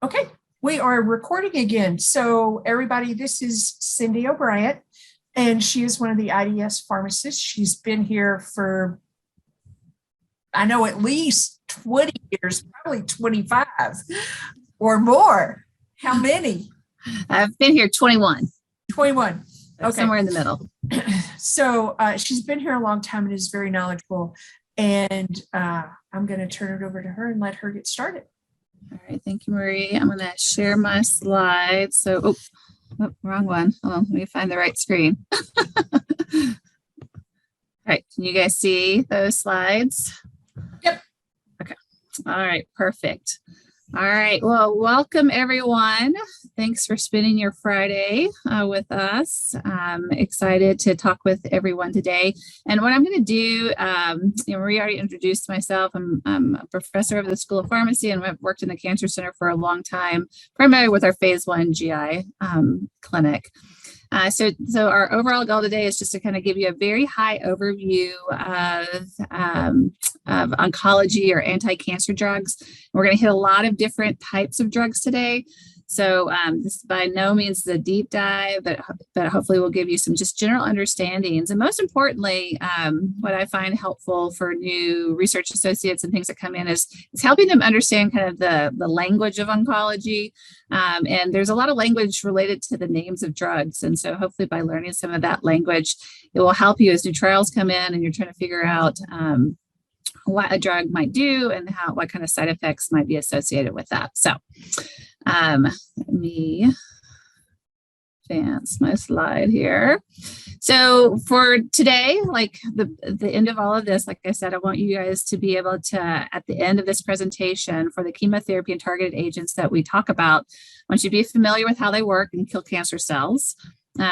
Okay, we are recording again. So everybody, this is Cindy O'Brien, and she is one of the IDS pharmacists. She's been here for, I know, at least 20 years, probably 25 or more. How many? I've been here 21. 21. Okay. Somewhere in the middle. So she's been here a long time and is very knowledgeable. And I'm going to turn it over to her and let her get started. All right, thank you, Marie. I'm going to share my slides. So, wrong one. Hold on, let me find the right screen. All right, can you guys see those slides? Yep. Okay. All right, perfect. All right, well, welcome everyone. Thanks for spending your Friday with us. I'm excited to talk with everyone today. And what I'm going to do, Marie already introduced myself. I'm a professor of the School of Pharmacy and I've worked in the Cancer Center for a long time, primarily with our phase 1 GI clinic. So our overall goal today is just to kind of give you a very high overview of oncology or anti-cancer drugs. We're going to hit a lot of different types of drugs today. So this by no means the deep dive, but hopefully we'll give you some just general understandings. And most importantly, what I find helpful for new research associates and things that come in is helping them understand kind of the language of oncology. And there's a lot of language related to the names of drugs. And so hopefully by learning some of that language, it will help you as new trials come in and you're trying to figure out what a drug might do and what kind of side effects might be associated with that. So let me advance my slide here. So for today, like the end of all of this, like I said, I want you guys to be able to, at the end of this presentation for the chemotherapy and targeted agents that we talk about, I want you to be familiar with how they work and kill cancer cells.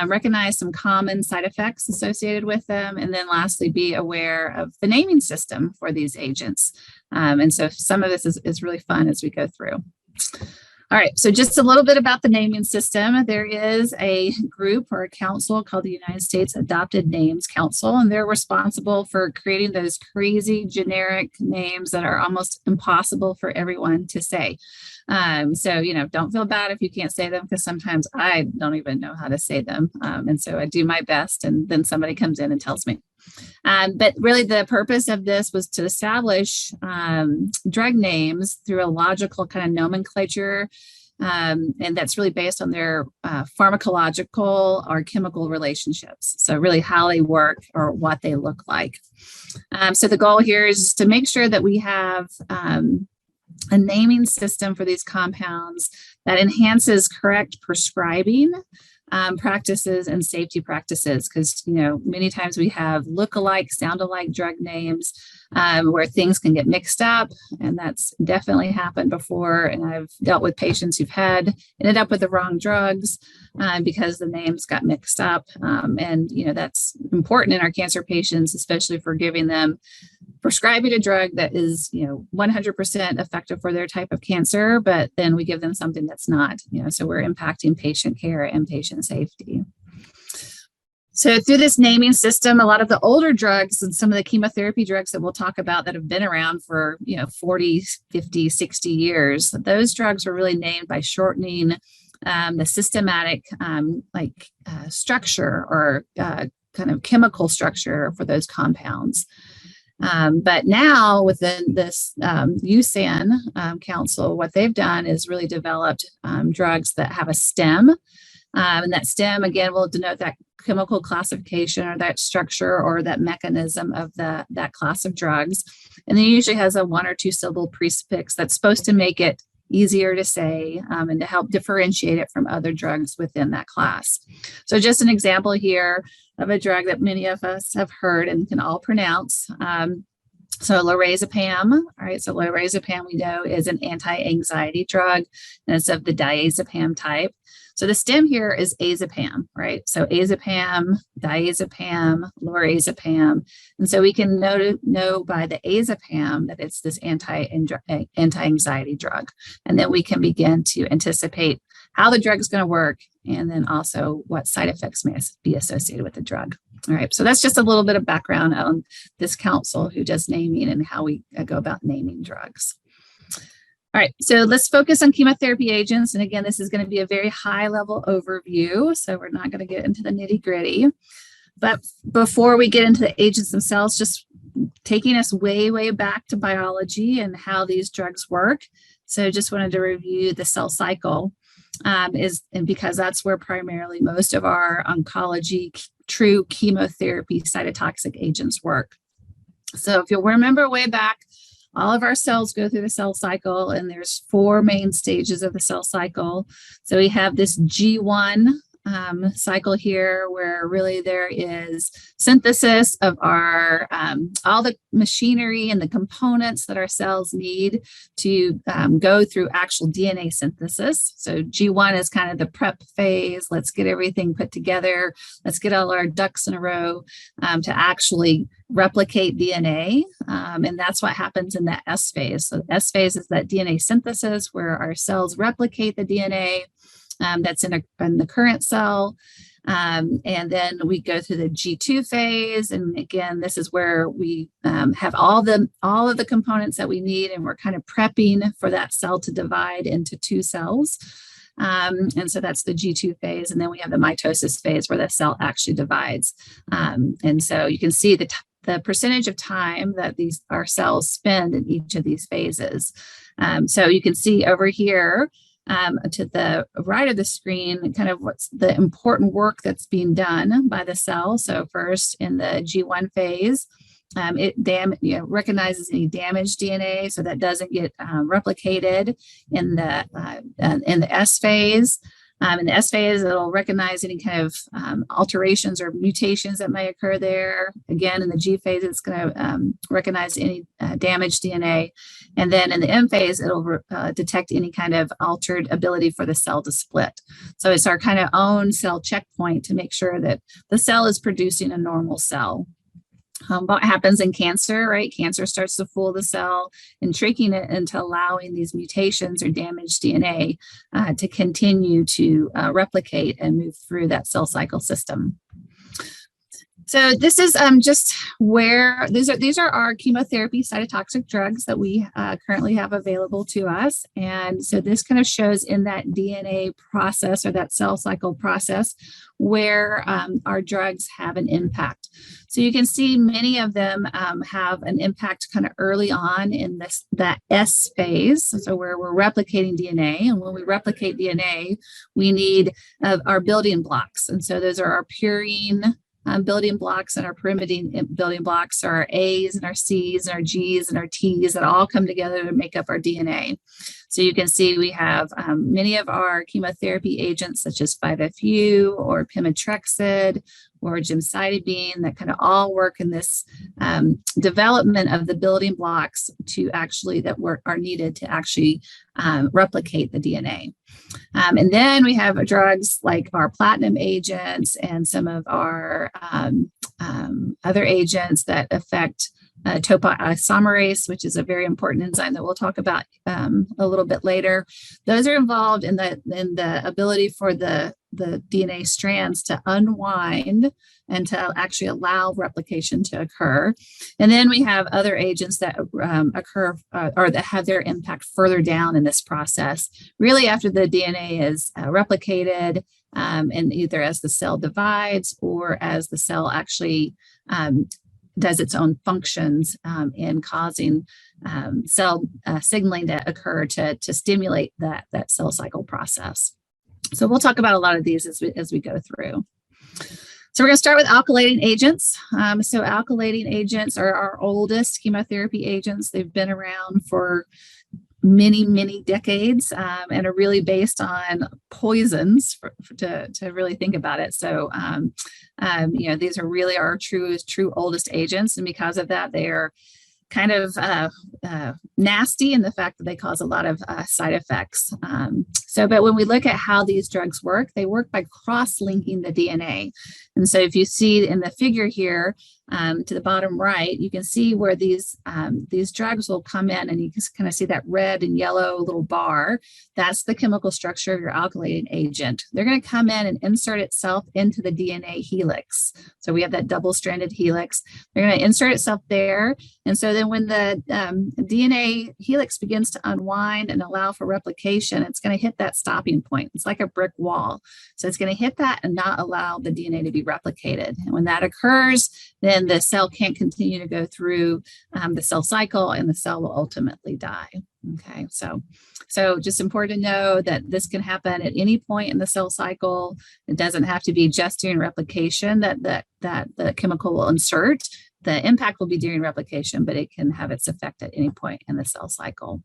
Recognize some common side effects associated with them, and then lastly, be aware of the naming system for these agents. And so some of this is really fun as we go through. All right, so just a little bit about the naming system. There is a group or a council called the United States Adopted Names Council, and they're responsible for creating those crazy generic names that are almost impossible for everyone to say. So, don't feel bad if you can't say them, because sometimes I don't even know how to say them. And so I do my best, and then somebody comes in and tells me. But really the purpose of this was to establish drug names through a logical kind of nomenclature. And that's really based on their pharmacological or chemical relationships. So really how they work or what they look like. So the goal here is to make sure that we have a naming system for these compounds that enhances correct prescribing practices and safety practices, because many times we have look-alike, sound-alike drug names where things can get mixed up, and that's definitely happened before. And I've dealt with patients who've ended up with the wrong drugs because the names got mixed up. And that's important in our cancer patients, especially for prescribing a drug that is 100% effective for their type of cancer, but then we give them something that's not. So we're impacting patient care and patient safety. So through this naming system, a lot of the older drugs and some of the chemotherapy drugs that we'll talk about that have been around for 40, 50, 60 years, those drugs were really named by shortening the systematic structure or kind of chemical structure for those compounds. But now within this USAN council, what they've done is really developed drugs that have a stem. And that stem, again, will denote that chemical classification or that structure or that mechanism of that class of drugs. And then it usually has a 1 or 2 syllable prefix that's supposed to make it easier to say and to help differentiate it from other drugs within that class. So just an example here of a drug that many of us have heard and can all pronounce. So lorazepam, all right, so lorazepam we know is an anti-anxiety drug, and it's of the diazepam type. So the stem here is azepam, right? So azepam, diazepam, lorazepam. And so we can know by the azepam that it's this anti-anxiety drug. And then we can begin to anticipate how the drug is going to work, and then also what side effects may be associated with the drug. All right, so that's just a little bit of background on this council who does naming and how we go about naming drugs. All right, so let's focus on chemotherapy agents. And again, this is going to be a very high level overview, so we're not going to get into the nitty gritty. But before we get into the agents themselves, just taking us way, way back to biology and how these drugs work. So just wanted to review the cell cycle because that's where primarily most of our oncology true chemotherapy cytotoxic agents work. So if you'll remember way back, all of our cells go through the cell cycle, and there's 4 main stages of the cell cycle. So we have this G1 cycle here, where really there is synthesis of our all the machinery and the components that our cells need to go through actual DNA synthesis. So G1 is kind of the prep phase. Let's get everything put together. Let's get all our ducks in a row to actually replicate DNA. And that's what happens in the S phase. So S phase is that DNA synthesis where our cells replicate the DNA that's in the current cell. And then we go through the G2 phase. And again, this is where we have all of the components that we need, and we're kind of prepping for that cell to divide into 2 cells. And so that's the G2 phase. And then we have the mitosis phase where the cell actually divides. And so you can see the percentage of time that our cells spend in each of these phases. So you can see over here, to the right of the screen, kind of what's the important work that's being done by the cell. So first in the G1 phase, it recognizes any damaged DNA, so that doesn't get replicated in the S phase. In the S phase, it'll recognize any kind of alterations or mutations that may occur there. Again, in the G phase, it's going to recognize any damaged DNA. And then in the M phase, it'll detect any kind of altered ability for the cell to split. So it's our kind of own cell checkpoint to make sure that the cell is producing a normal cell. What happens in cancer, right? Cancer starts to fool the cell and tricking it into allowing these mutations or damaged DNA to continue to replicate and move through that cell cycle system. So this is just where these are our chemotherapy cytotoxic drugs that we currently have available to us. And so this kind of shows in that DNA process or that cell cycle process where our drugs have an impact. So you can see many of them have an impact kind of early on in that S phase, so where we're replicating DNA. And when we replicate DNA, we need our building blocks. And so those are our purine building blocks, and our pyrimidine building blocks are our A's and our C's and our G's and our T's that all come together to make up our DNA. So you can see we have many of our chemotherapy agents such as 5-FU or pemetrexed or gemcitabine that kind of all work in this development of the building blocks to actually are needed to actually replicate the DNA. And then we have drugs like our platinum agents and some of our other agents that affect topoisomerase, which is a very important enzyme that we'll talk about a little bit later. Those are involved in the ability for the DNA strands to unwind and to actually allow replication to occur. And then we have other agents that occur or that have their impact further down in this process, really after the DNA is replicated, and either as the cell divides or as the cell actually does its own functions in causing cell signaling to occur to stimulate that cell cycle process. So we'll talk about a lot of these as we go through. So we're going to start with alkylating agents. So alkylating agents are our oldest chemotherapy agents. They've been around for many, many decades and are really based on poisons to really think about it. So, these are really our true oldest agents. And because of that, they are kind of nasty in the fact that they cause a lot of side effects. But when we look at how these drugs work, they work by cross-linking the DNA. And so if you see in the figure here, to the bottom right, you can see where these drugs will come in, and you can kind of see that red and yellow little bar. That's the chemical structure of your alkylating agent. They're going to come in and insert itself into the DNA helix. So we have that double-stranded helix. They're going to insert itself there. And so then when the DNA helix begins to unwind and allow for replication, it's going to hit that stopping point. It's like a brick wall. So it's going to hit that and not allow the DNA to be replicated. And when that occurs, then the cell can't continue to go through the cell cycle, and the cell will ultimately die. Okay, so just important to know that this can happen at any point in the cell cycle. It doesn't have to be just during replication that the chemical will insert. The impact will be during replication, but it can have its effect at any point in the cell cycle.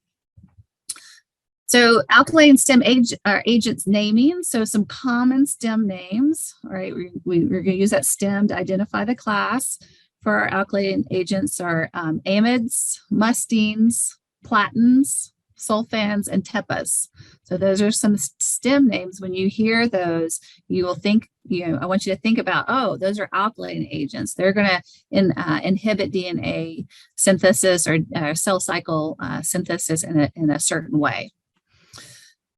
So alkylating stem agents naming. So some common stem names. All right, we're going to use that stem to identify the class. For our alkylating agents are amides, mustines, platins, sulfans, and tepas. So those are some stem names. When you hear those, you will think, I want you to think about, oh, those are alkylating agents. They're going to inhibit DNA synthesis or cell cycle synthesis in a certain way.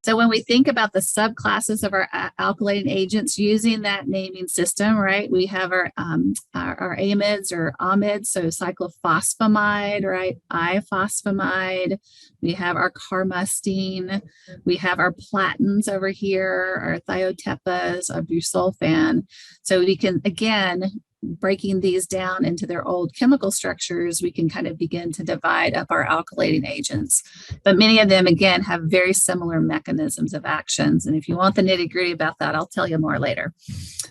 So when we think about the subclasses of our alkylating agents using that naming system, right, we have our amides or amides, so cyclophosphamide, right, ifosfamide. We have our carmustine. We have our platins over here, our thiotepas, our busulfan. So we can, again, breaking these down into their old chemical structures, we can kind of begin to divide up our alkylating agents. But many of them, again, have very similar mechanisms of actions. And if you want the nitty gritty about that, I'll tell you more later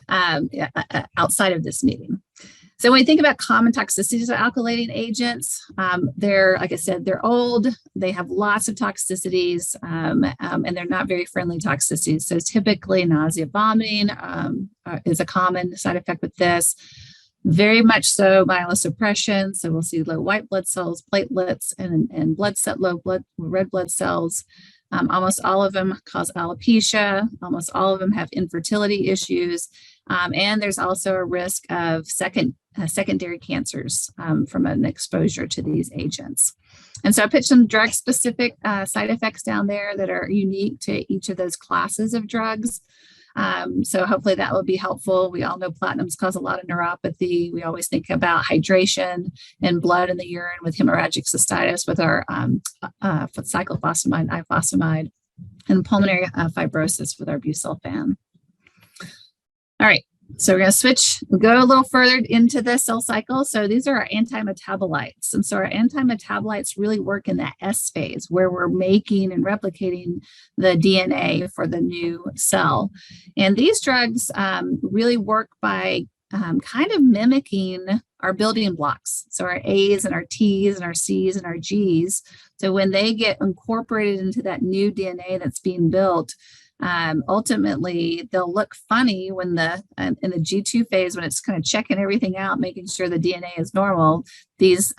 outside of this meeting. So when we think about common toxicities of alkylating agents, they're, like I said, they're old, they have lots of toxicities, and they're not very friendly toxicities. So typically nausea, vomiting is a common side effect with this. Very much so myelosuppression. So we'll see low white blood cells, platelets, and red blood cells. Almost all of them cause alopecia. Almost all of them have infertility issues. And there's also a risk of secondary cancers from an exposure to these agents. And so I put some drug-specific side effects down there that are unique to each of those classes of drugs. So hopefully that will be helpful. We all know platinums cause a lot of neuropathy. We always think about hydration and blood in the urine with hemorrhagic cystitis with our cyclophosphamide, ifosfamide, and pulmonary fibrosis with our busulfan. All right, so we're going to switch, go a little further into the cell cycle. So these are our antimetabolites. And so our antimetabolites really work in that S phase where we're making and replicating the DNA for the new cell. And these drugs really work by kind of mimicking our building blocks. So our A's and our T's and our C's and our G's. So when they get incorporated into that new DNA that's being built, ultimately they'll look funny when in the G2 phase, when it's kind of checking everything out, making sure the DNA is normal. These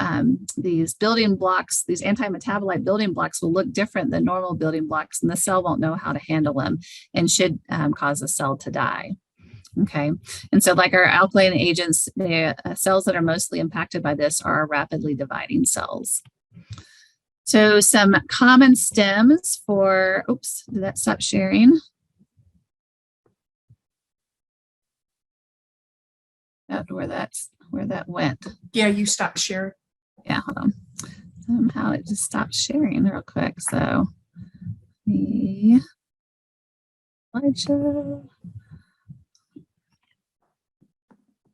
building blocks, these antimetabolite building blocks will look different than normal building blocks, and the cell won't know how to handle them and should cause the cell to die. Okay, and so like our alkylating agents, the cells that are mostly impacted by this are rapidly dividing cells. So some common stems for, oops, did that stop sharing? Where that went. Yeah, you stopped sharing. Yeah, hold on. Somehow it just stopped sharing real quick. So the slideshow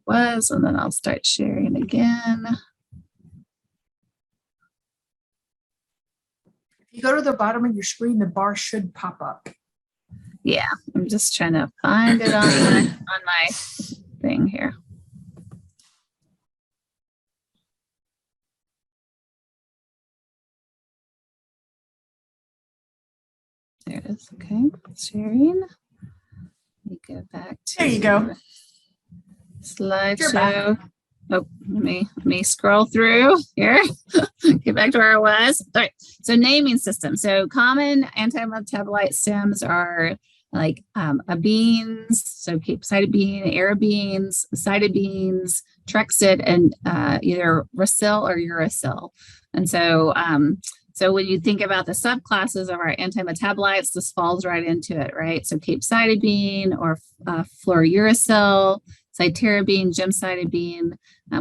was, and then I'll start sharing again. If you go to the bottom of your screen, the bar should pop up. Yeah, I'm just trying to find it on my thing here. There it is. Okay, sharing. Let me go back to. There you go. Slideshow. Oh, let me scroll through here. Get back to where I was. All right. So naming system. So common antimetabolite stems are like abenes, so cytidine, arabenes, cytidines, methotrexate and either Rasil or Uracil. And so, so when you think about the subclasses of our antimetabolites, this falls right into it, right? So capecitabine or fluorouracil, cytarabine, gemcitabine.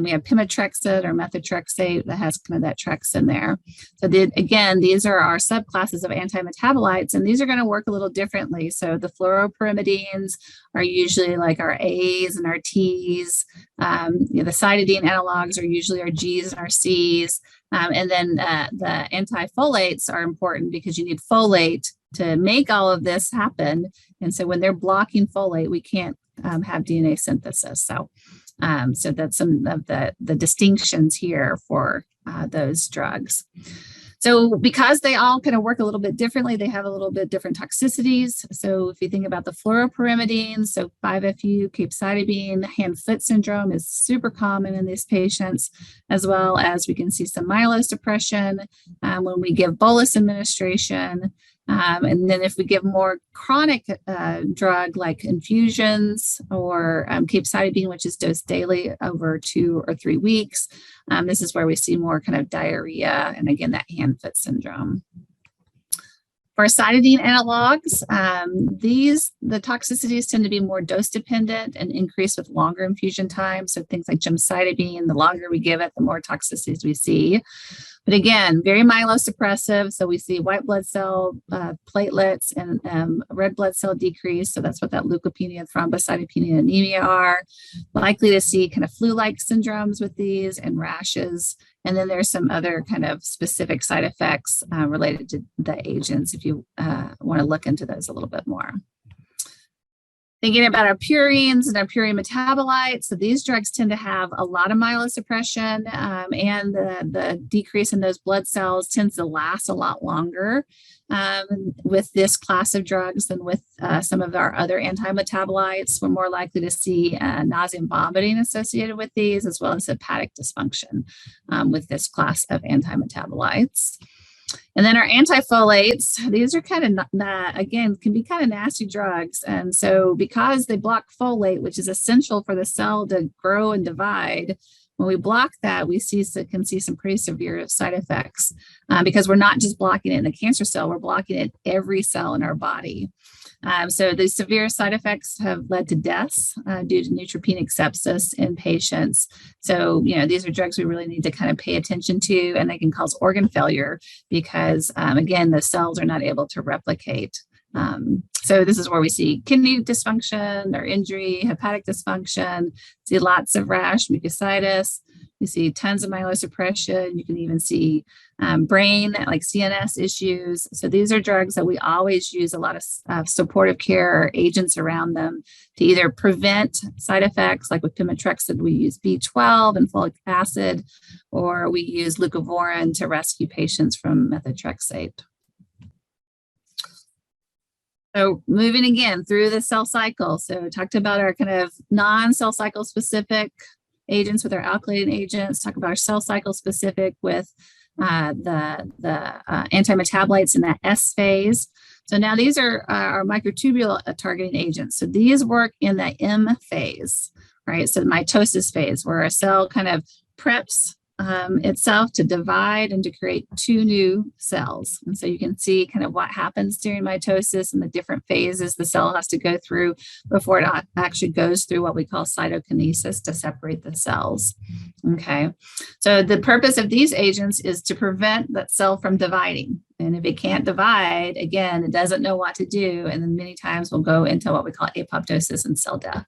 We have pimatrexate or methotrexate that has kind of that trex in there. So again, these are our subclasses of antimetabolites, and these are going to work a little differently. So the fluoropyrimidines are usually like our A's and our T's. The cytidine analogs are usually our G's and our C's. And then the antifolates are important because you need folate to make all of this happen. And so when they're blocking folate, we can't have DNA synthesis. So that's some of the distinctions here for those drugs. So because they all kind of work a little bit differently, they have a little bit different toxicities. So if you think about the fluoropyrimidines, so 5-FU, capecitabine, hand-foot syndrome is super common in these patients, as well as we can see some myelosuppression when we give bolus administration. And then if we give more chronic drug like infusions or capecitabine, which is dosed daily over 2 or 3 weeks, this is where we see more kind of diarrhea and again, that hand-foot syndrome. For cytidine analogs, the toxicities tend to be more dose dependent and increase with longer infusion time. So things like gemcitabine, the longer we give it, the more toxicities we see. But again, very myelosuppressive. So we see white blood cell platelets and red blood cell decrease. So that's what that leukopenia, thrombocytopenia, anemia are. Likely to see kind of flu-like syndromes with these and rashes. And then there's some other kind of specific side effects related to the agents if you want to look into those a little bit more. Thinking about our purines and our purine metabolites, so these drugs tend to have a lot of myelosuppression and the decrease in those blood cells tends to last a lot longer with this class of drugs than with some of our other antimetabolites. We're more likely to see nausea and vomiting associated with these, as well as hepatic dysfunction with this class of antimetabolites. And then our antifolates, these are kind of, again, can be kind of nasty drugs. And so because they block folate, which is essential for the cell to grow and divide, when we block that, can see some pretty severe side effects because we're not just blocking it in the cancer cell, we're blocking it in every cell in our body. So the severe side effects have led to deaths due to neutropenic sepsis in patients. So, these are drugs we really need to kind of pay attention to, and they can cause organ failure because, again, the cells are not able to replicate. So this is where we see kidney dysfunction or injury, hepatic dysfunction, see lots of rash, mucositis. You see tons of myelosuppression. You can even see brain, like CNS issues. So these are drugs that we always use a lot of supportive care or agents around them to either prevent side effects, like with pimatrexate, we use B12 and folic acid, or we use leucovorin to rescue patients from methotrexate. So moving again through the cell cycle. So we talked about our kind of non-cell cycle specific agents with our alkylating agents, talk about our cell cycle specific with the antimetabolites in that S phase. So now these are our microtubule targeting agents. So these work in the M phase, right? So the mitosis phase where a cell kind of preps itself to divide and to create 2 new cells. And so you can see kind of what happens during mitosis and the different phases the cell has to go through before it actually goes through what we call cytokinesis to separate the cells. Okay, so the purpose of these agents is to prevent that cell from dividing. And if it can't divide, again, it doesn't know what to do. And then many times we'll go into what we call apoptosis and cell death.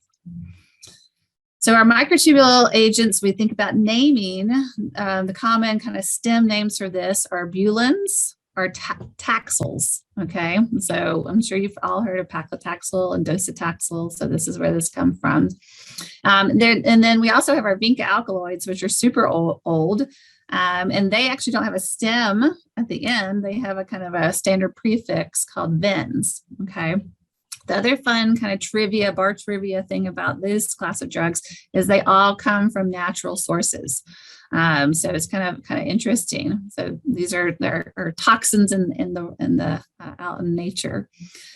So our microtubule agents, we think about naming, the common kind of STEM names for this are bulins or taxols, okay? So I'm sure you've all heard of paclitaxel and docetaxel, so this is where this comes from. And then we also have our vinca alkaloids, which are super old, and they actually don't have a stem at the end. They have a kind of a standard prefix called VENS, okay? The other fun kind of bar trivia thing about this class of drugs is they all come from natural sources. So it's kind of interesting. So these are toxins in the out in nature.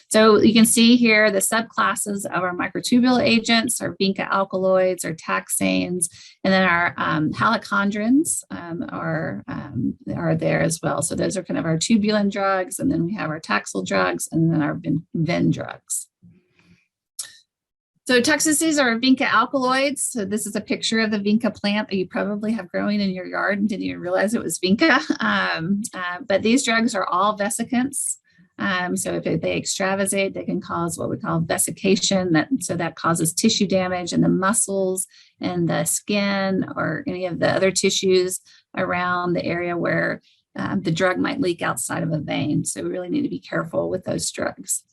So you can see here the subclasses of our microtubule agents, our vinca alkaloids, our taxanes, and then our halocondrins are there as well. So those are kind of our tubulin drugs, and then we have our taxol drugs, and then our ven drugs. So toxicities are vinca alkaloids. So this is a picture of the vinca plant that you probably have growing in your yard and didn't even realize it was vinca. But these drugs are all vesicants. So if they extravasate, they can cause what we call vesication. That causes tissue damage in the muscles and the skin or any of the other tissues around the area where the drug might leak outside of a vein. So we really need to be careful with those drugs.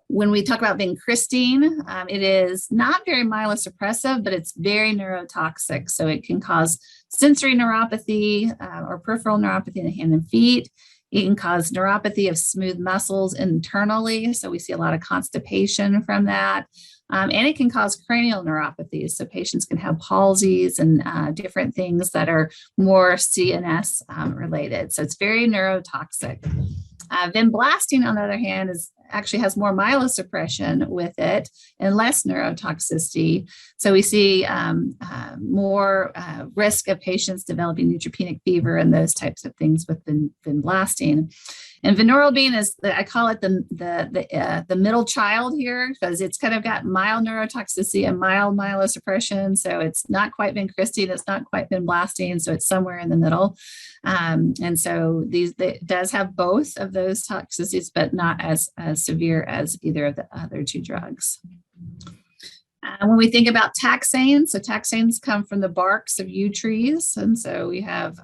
When we talk about vincristine, it is not very myelosuppressive, but it's very neurotoxic. So it can cause sensory neuropathy or peripheral neuropathy in the hand and feet. It can cause neuropathy of smooth muscles internally. So we see a lot of constipation from that. And it can cause cranial neuropathies. So patients can have palsies and different things that are more CNS related. So it's very neurotoxic. Vinblastine, on the other hand, actually has more myelosuppression with it and less neurotoxicity. So we see more risk of patients developing neutropenic fever and those types of things with vinblastine. And vinorelbine is, I call it the middle child here, because it's kind of got mild neurotoxicity and mild myelosuppression. So it's not quite vincristine, it's not quite vinblastine, so it's somewhere in the middle. And so it does have both of those toxicities, but not as severe as either of the other two drugs. When we think about taxanes, so taxanes come from the barks of yew trees. And so we have,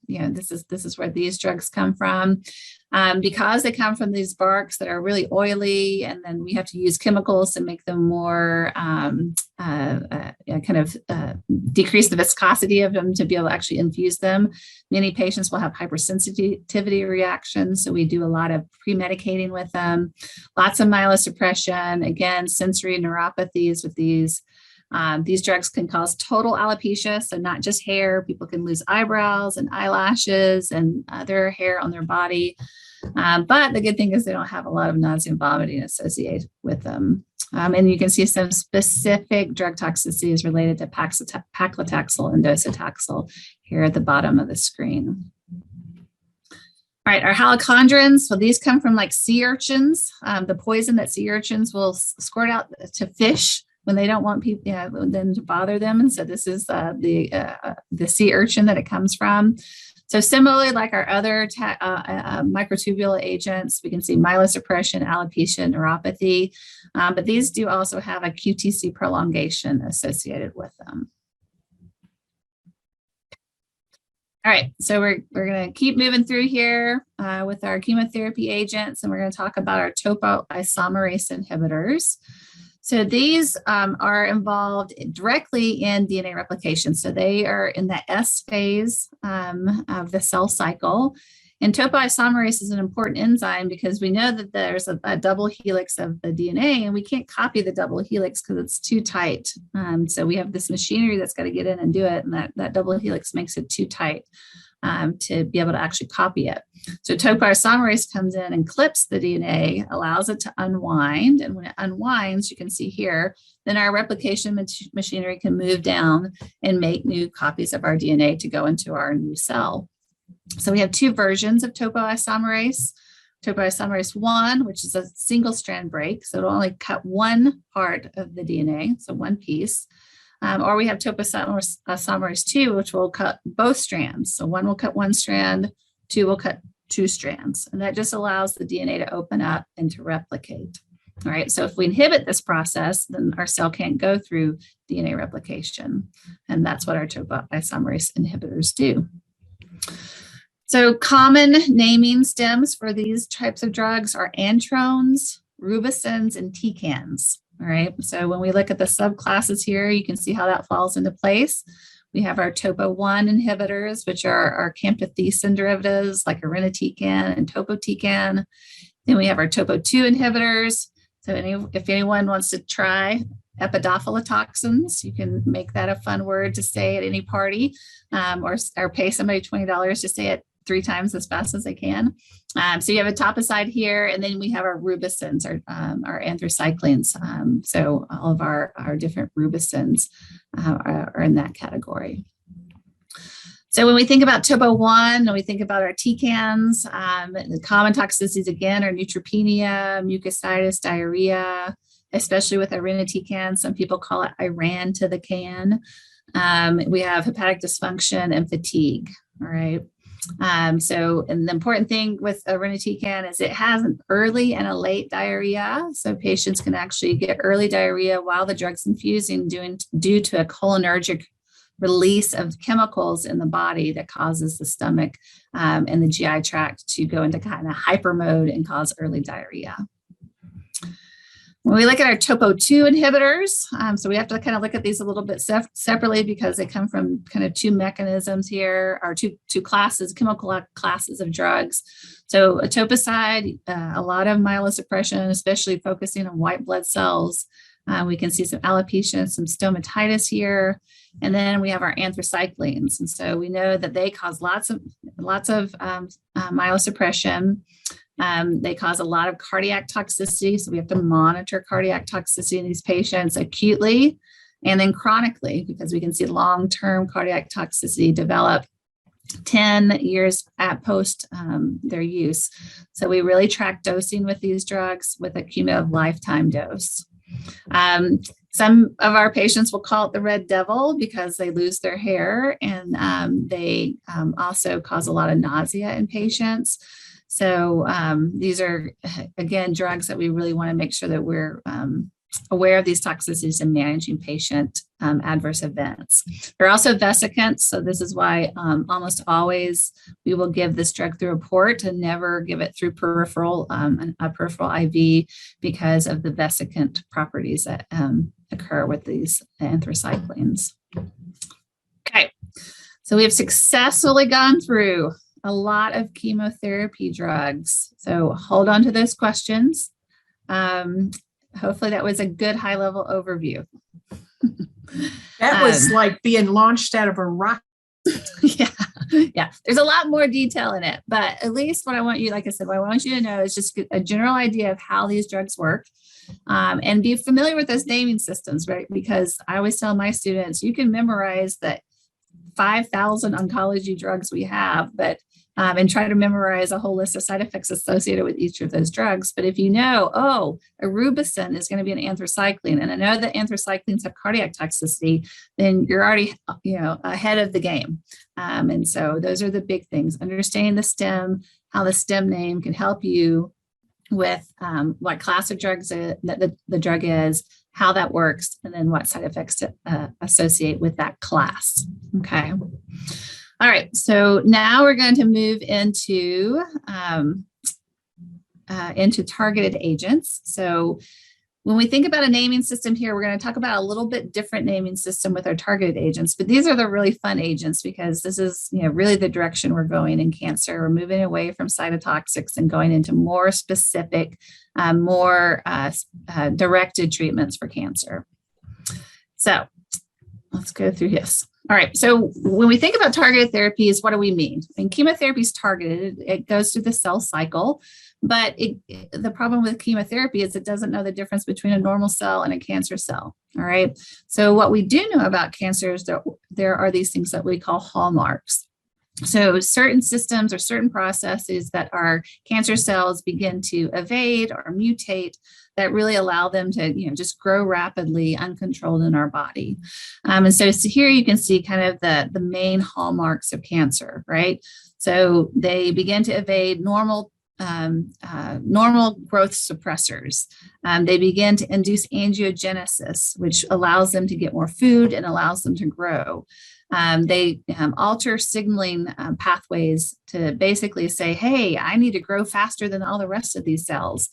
this is where these drugs come from. Because they come from these barks that are really oily, and then we have to use chemicals to make them more decrease the viscosity of them to be able to actually infuse them. Many patients will have hypersensitivity reactions, so we do a lot of pre-medicating with them. Lots of myelosuppression, again, sensory neuropathies with these. These drugs can cause total alopecia, so not just hair. People can lose eyebrows and eyelashes and other hair on their body. But the good thing is they don't have a lot of nausea and vomiting associated with them. And you can see some specific drug toxicities related to paclitaxel and docetaxel here at the bottom of the screen. All right, our halocondrins, so these come from like sea urchins. The poison that sea urchins will squirt out to fish when they don't want people then to bother them. And so this is the sea urchin that it comes from. So similarly, like our other microtubule agents, we can see myelosuppression, alopecia, neuropathy, but these do also have a QTC prolongation associated with them. All right, so we're going to keep moving through here with our chemotherapy agents, and we're going to talk about our topoisomerase inhibitors. So these are involved directly in DNA replication. So they are in the S phase of the cell cycle. And topoisomerase is an important enzyme because we know that there's a double helix of the DNA, and we can't copy the double helix because it's too tight. So we have this machinery that's got to get in and do it, and that double helix makes it too tight to be able to actually copy it. So topoisomerase comes in and clips the DNA, allows it to unwind. And when it unwinds, you can see here, then our replication machinery can move down and make new copies of our DNA to go into our new cell. So we have two versions of topoisomerase. Topoisomerase 1, which is a single strand break. So it'll only cut one part of the DNA, so one piece. Or we have topoisomerase 2, which will cut both strands. So one will cut one strand, two will cut two strands. And that just allows the DNA to open up and to replicate. All right, so if we inhibit this process, then our cell can't go through DNA replication. And that's what our topoisomerase inhibitors do. So common naming stems for these types of drugs are antrones, rubicins, and tecans. All right, so when we look at the subclasses here, you can see how that falls into place. We have our topo-1 inhibitors, which are our camptothecin derivatives like irinotecan and topotecan. Then we have our topo-2 inhibitors. So if anyone wants to try epidophilatoxins. You can make that a fun word to say at any party, or pay somebody $20 to say it 3 times as fast as they can. So you have etoposide here, and then we have our rubicins, our anthracyclines. So all of our different rubicins are in that category. So when we think about topo 1, and we think about our TCANs, the common toxicities again are neutropenia, mucositis, diarrhea, especially with irinotecan. Some people call it Iran to the can. We have hepatic dysfunction and fatigue. All right. And the important thing with irinotecan is it has an early and a late diarrhea. So patients can actually get early diarrhea while the drug's infusing due to a cholinergic release of chemicals in the body that causes the stomach and the GI tract to go into kind of hyper mode and cause early diarrhea. When we look at our topo 2 inhibitors, so we have to kind of look at these a little bit separately because they come from kind of 2 mechanisms here, or two classes, chemical classes of drugs. So etoposide, a lot of myelosuppression, especially focusing on white blood cells. We can see some alopecia, some stomatitis here. And then we have our anthracyclines. And so we know that they cause lots of myelosuppression. They cause a lot of cardiac toxicity. So we have to monitor cardiac toxicity in these patients acutely and then chronically, because we can see long-term cardiac toxicity develop 10 years at post their use. So we really track dosing with these drugs with a cumulative lifetime dose. Some of our patients will call it the red devil because they lose their hair, and they also cause a lot of nausea in patients. So these are, again, drugs that we really want to make sure that we're aware of these toxicities and managing patient adverse events. There are also vesicants. So this is why almost always we will give this drug through a port and never give it through peripheral, a peripheral IV, because of the vesicant properties that occur with these anthracyclines. Okay, so we have successfully gone through a lot of chemotherapy drugs. So hold on to those questions. Hopefully that was a good high-level overview. That was like being launched out of a rocket. Yeah. There's a lot more detail in it, but at least what I want you, like I said, what I want you to know is just a general idea of how these drugs work, and be familiar with those naming systems, right? Because I always tell my students, you can memorize that 5,000 oncology drugs we have, but and try to memorize a whole list of side effects associated with each of those drugs. But if you know, oh, a rubicin is going to be an anthracycline, and I know that anthracyclines have cardiac toxicity, then you're already, ahead of the game. And so those are the big things: understanding the stem, how the stem name can help you with what class of drugs that the drug is, how that works, and then what side effects to associate with that class. Okay. All right, so now we're going to move into targeted agents. So when we think about a naming system here, we're going to talk about a little bit different naming system with our targeted agents, but these are the really fun agents because this is really the direction we're going in cancer. We're moving away from cytotoxics and going into more specific, more directed treatments for cancer. So let's go through this. All right. So when we think about targeted therapies, what do we mean? And chemotherapy is targeted. It goes through the cell cycle, but the problem with chemotherapy is it doesn't know the difference between a normal cell and a cancer cell. All right. So what we do know about cancer is that there are these things that we call hallmarks. So certain systems or certain processes that our cancer cells begin to evade or mutate that really allow them to, just grow rapidly, uncontrolled in our body. And so here you can see kind of the main hallmarks of cancer, right? So they begin to evade normal growth suppressors. They begin to induce angiogenesis, which allows them to get more food and allows them to grow. They alter signaling pathways to basically say, hey, I need to grow faster than all the rest of these cells.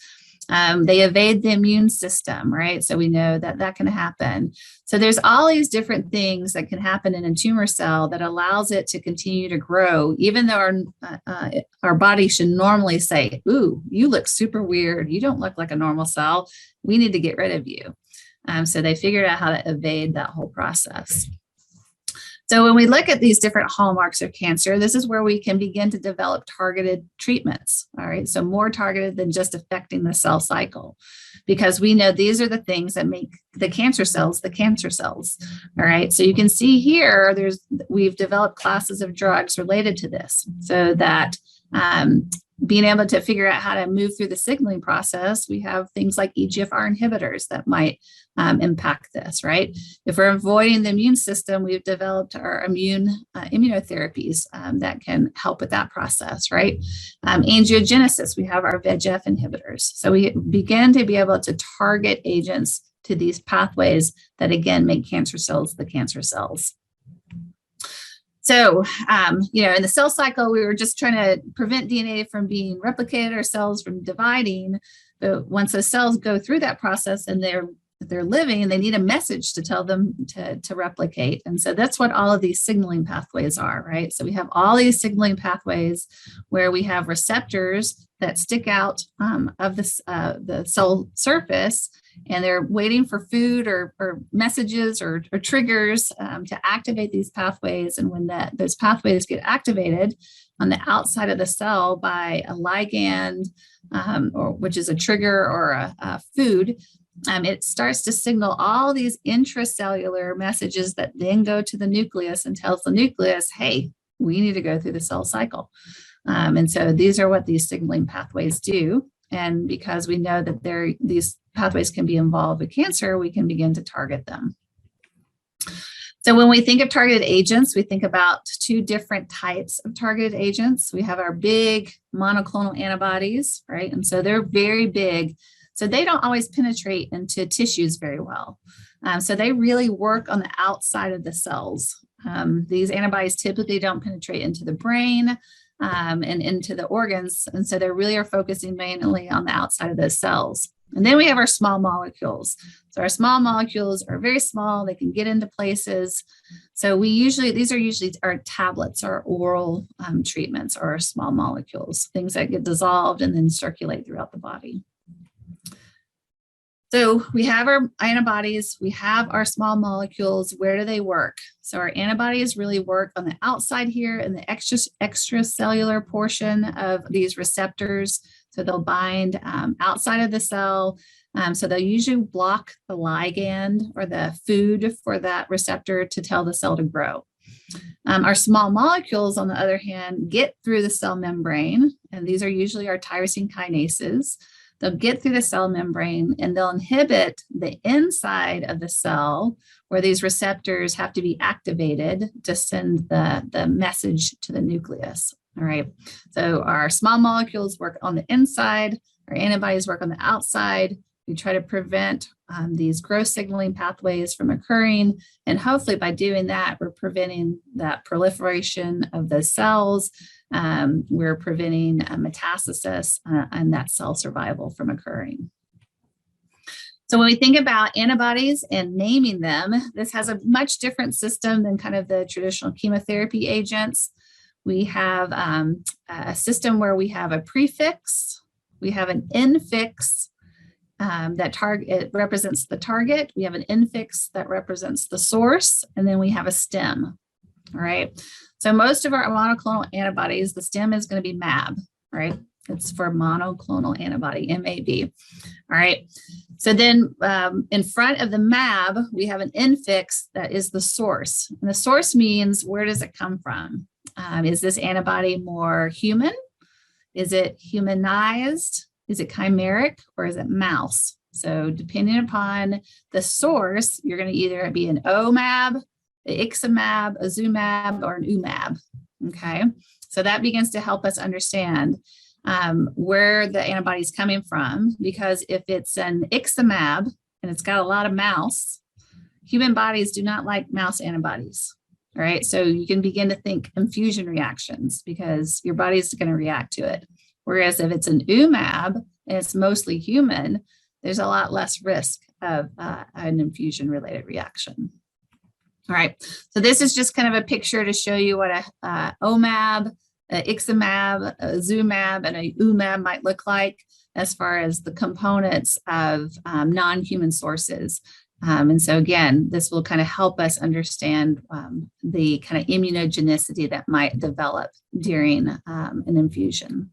They evade the immune system, right? So we know that can happen. So there's all these different things that can happen in a tumor cell that allows it to continue to grow, even though our body should normally say, ooh, you look super weird. You don't look like a normal cell. We need to get rid of you. So they figured out how to evade that whole process. So when we look at these different hallmarks of cancer, this is where we can begin to develop targeted treatments. All right. So more targeted than just affecting the cell cycle, because we know these are the things that make the cancer cells the cancer cells. All right. So you can see here, we've developed classes of drugs related to this, so that being able to figure out how to move through the signaling process, we have things like EGFR inhibitors that might impact this, right? If we're avoiding the immune system, we've developed our immunotherapies that can help with that process, right? Angiogenesis, we have our VEGF inhibitors. So we begin to be able to target agents to these pathways that, again, make cancer cells the cancer cells. So, in the cell cycle, we were just trying to prevent DNA from being replicated or cells from dividing. But once the cells go through that process and they're living, they need a message to tell them to replicate. And so that's what all of these signaling pathways are, right? So we have all these signaling pathways where we have receptors that stick out of the cell surface, and they're waiting for food or messages or triggers to activate these pathways. And when those pathways get activated on the outside of the cell by a ligand, which is a trigger or a food, it starts to signal all these intracellular messages that then go to the nucleus and tells the nucleus, hey, we need to go through the cell cycle. And so these are what these signaling pathways do. And because we know that these pathways can be involved with cancer, we can begin to target them. So when we think of targeted agents, we think about two different types of targeted agents. We have our big monoclonal antibodies, right? And so they're very big. So they don't always penetrate into tissues very well. So they really work on the outside of the cells. These antibodies typically don't penetrate into the brain and into the organs. And so they really are focusing mainly on the outside of those cells. And then we have our small molecules. So our small molecules are very small. They can get into places. So these are usually our tablets, our oral treatments, or our small molecules, things that get dissolved and then circulate throughout the body. So we have our antibodies, we have our small molecules. Where do they work? So our antibodies really work on the outside here in the extracellular portion of these receptors. So they'll bind outside of the cell. So they'll usually block the ligand or the food for that receptor to tell the cell to grow. Our small molecules, on the other hand, get through the cell membrane, and these are usually our tyrosine kinases. They'll get through the cell membrane and they'll inhibit the inside of the cell where these receptors have to be activated to send the message to the nucleus. All right. So our small molecules work on the inside, our antibodies work on the outside. We try to prevent these growth signaling pathways from occurring. And hopefully by doing that, we're preventing that proliferation of the cells. We're preventing metastasis and that cell survival from occurring. So when we think about antibodies and naming them, this has a much different system than kind of the traditional chemotherapy agents. We have a system where we have a prefix, we have an infix that represents the target, we have an infix that represents the source, and then we have a stem. All right. So most of our monoclonal antibodies, the stem is going to be MAB, right? It's for monoclonal antibody, MAB. All right. So then in front of the MAB, we have an infix that is the source. And the source means, where does it come from? Is this antibody more human? Is it humanized? Is it chimeric, or is it mouse? So depending upon the source, you're going to either be an OMAB, iximab, a zumab, or an umab. Okay, so that begins to help us understand where the antibody is coming from, because if it's an iximab and it's got a lot of mouse, human bodies do not like mouse antibodies. All right, so you can begin to think infusion reactions because your body's going to react to it. Whereas if it's an umab and it's mostly human, there's a lot less risk of an infusion related reaction. All right, so this is just kind of a picture to show you what a OMAB, a iximab, a zumab, and a umab might look like as far as the components of non-human sources. And so again, this will kind of help us understand the kind of immunogenicity that might develop during an infusion.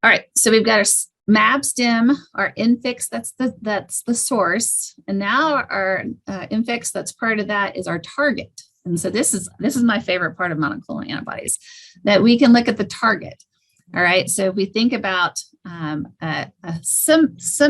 All right, so we've got our mAb stem, our infix, that's the source, and now our infix that's part of that is our target. And so this is my favorite part of monoclonal antibodies, that we can look at the target. All right, so if we think about a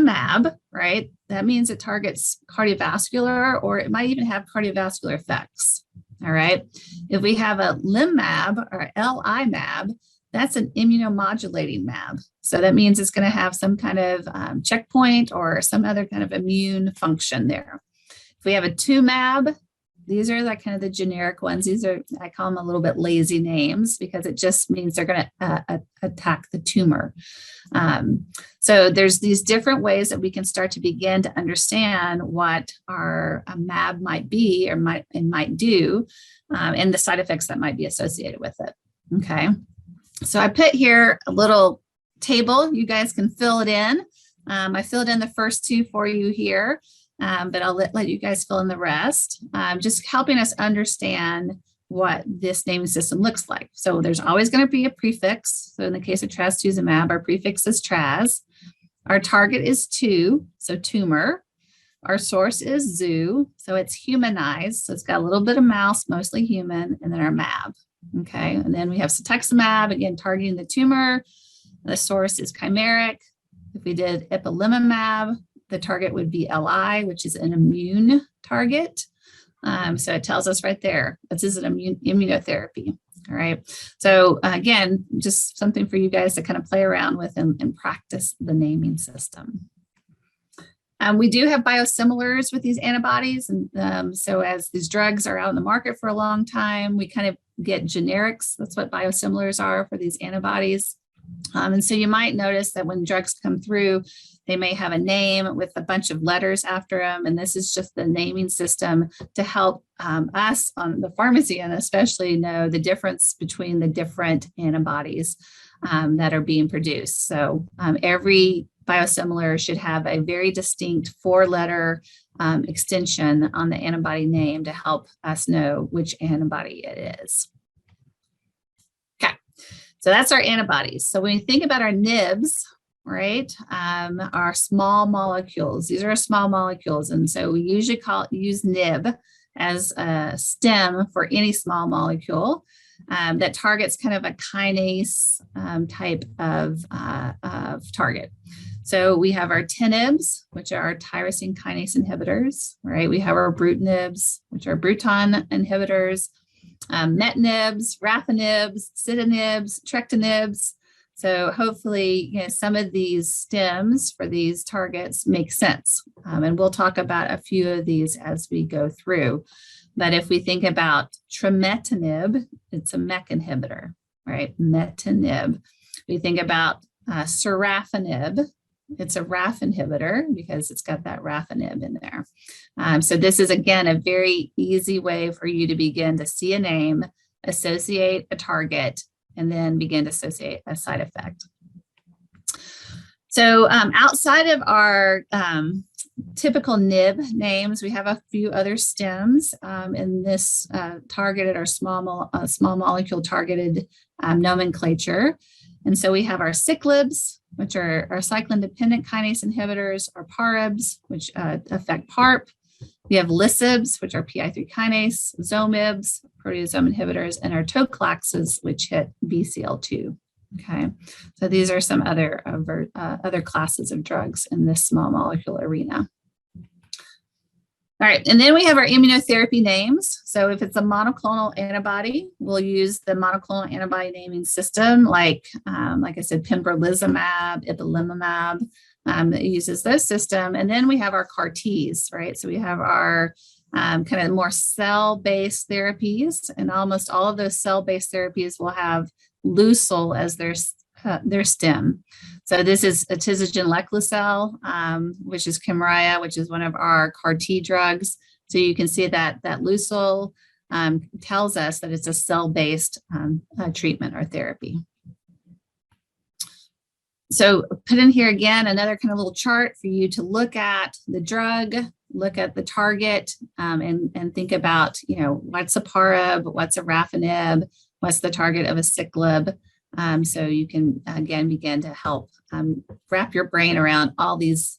mAb, right, that means it targets cardiovascular, or it might even have cardiovascular effects. All right, if we have a mAb or mAb, that's an immunomodulating mAb. So that means it's going to have some kind of checkpoint or some other kind of immune function there. If we have a mAb, these are like kind of the generic ones. These are, I call them a little bit lazy names because it just means they're going to attack the tumor. So there's these different ways that we can start to begin to understand what our mAb might be or might do, and the side effects that might be associated with it. Okay. So I put here a little table. You guys can fill it in. I filled in the first two for you here, but I'll let you guys fill in the rest. Just helping us understand what this naming system looks like. So there's always going to be a prefix. So in the case of trastuzumab, our prefix is tras. Our target is tu, so tumor. Our source is zoo, so it's humanized. So it's got a little bit of mouse, mostly human, and then our mAb. Okay, and then we have cetuximab, again, targeting the tumor. The source is chimeric. If we did ipilimumab, the target would be LI, which is an immune target. So it tells us right there, this is an immunotherapy. All right, so again, just something for you guys to kind of play around with and practice the naming system. We do have biosimilars with these antibodies. And so as these drugs are out in the market for a long time, we kind of get generics. That's what biosimilars are for these antibodies. And so you might notice that when drugs come through, they may have a name with a bunch of letters after them. And this is just the naming system to help us on the pharmacy and especially know the difference between the different antibodies that are being produced. So every biosimilar should have a very distinct 4-letter extension on the antibody name to help us know which antibody it is. Okay, so that's our antibodies. So when you think about our NIBs, right, our small molecules, these are our small molecules. And so we usually use NIB as a stem for any small molecule that targets kind of a kinase type of target. So we have our TNIBs, which are our tyrosine kinase inhibitors, right? We have our BRUTNIBs, which are Bruton inhibitors, METNIBs, RAFNIBs, CITINIBs, TRECTINIBs. So hopefully, some of these stems for these targets make sense. And we'll talk about a few of these as we go through. But if we think about trametinib, it's a MEK inhibitor, right? Metinib. We think about sorafenib. It's a RAF inhibitor because it's got that RAFNIB in there. So this is, again, a very easy way for you to begin to see a name, associate a target, and then begin to associate a side effect. So outside of our typical NIB names, we have a few other stems in this targeted or small molecule targeted nomenclature. And so we have our cyclibs, which are our cyclin-dependent kinase inhibitors, our PARBs, which affect PARP. We have lysibs, which are PI3 kinase, zomibs, proteasome inhibitors, and our toclaxes, which hit BCL2. Okay, so these are some other classes of drugs in this small molecule arena. All right, and then we have our immunotherapy names. So if it's a monoclonal antibody, we'll use the monoclonal antibody naming system, like I said, pembrolizumab, ipilimumab. That uses those system. And then we have our CAR Ts, right? So we have our kind of more cell-based therapies, and almost all of those cell-based therapies will have Lucil as their stem. So this is atizogen leqlicel, which is Kymriah, which is one of our CAR T drugs. So you can see that Lucil tells us that it's a cell-based treatment or therapy. So put in here again, another kind of little chart for you to look at the drug look at the target and think about, what's a PARAB, what's a RAFNib, what's the target of a ciclib. So you can, again, begin to help wrap your brain around all these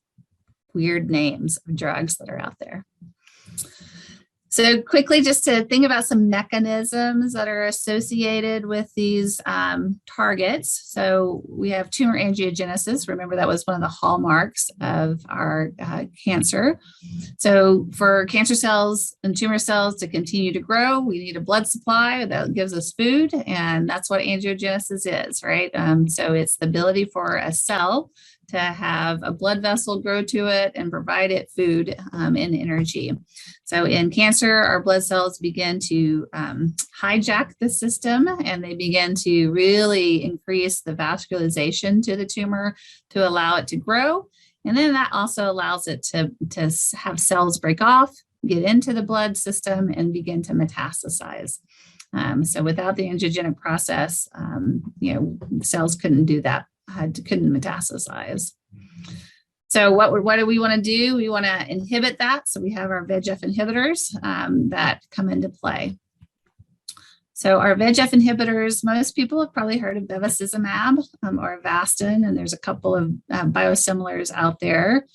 weird names of drugs that are out there. So quickly, just to think about some mechanisms that are associated with these targets. So we have tumor angiogenesis. Remember, that was one of the hallmarks of our cancer. So for cancer cells and tumor cells to continue to grow, we need a blood supply that gives us food. And that's what angiogenesis is, right? So it's the ability for a cell to have a blood vessel grow to it and provide it food and energy. So in cancer, our blood cells begin to hijack the system, and they begin to really increase the vascularization to the tumor to allow it to grow. And then that also allows it to have cells break off, get into the blood system, and begin to metastasize. So without the angiogenic process, cells couldn't do that. Couldn't metastasize. So what do we want to do? We want to inhibit that. So we have our VEGF inhibitors that come into play. So our VEGF inhibitors, most people have probably heard of bevacizumab or Avastin, and there's a couple of biosimilars out there.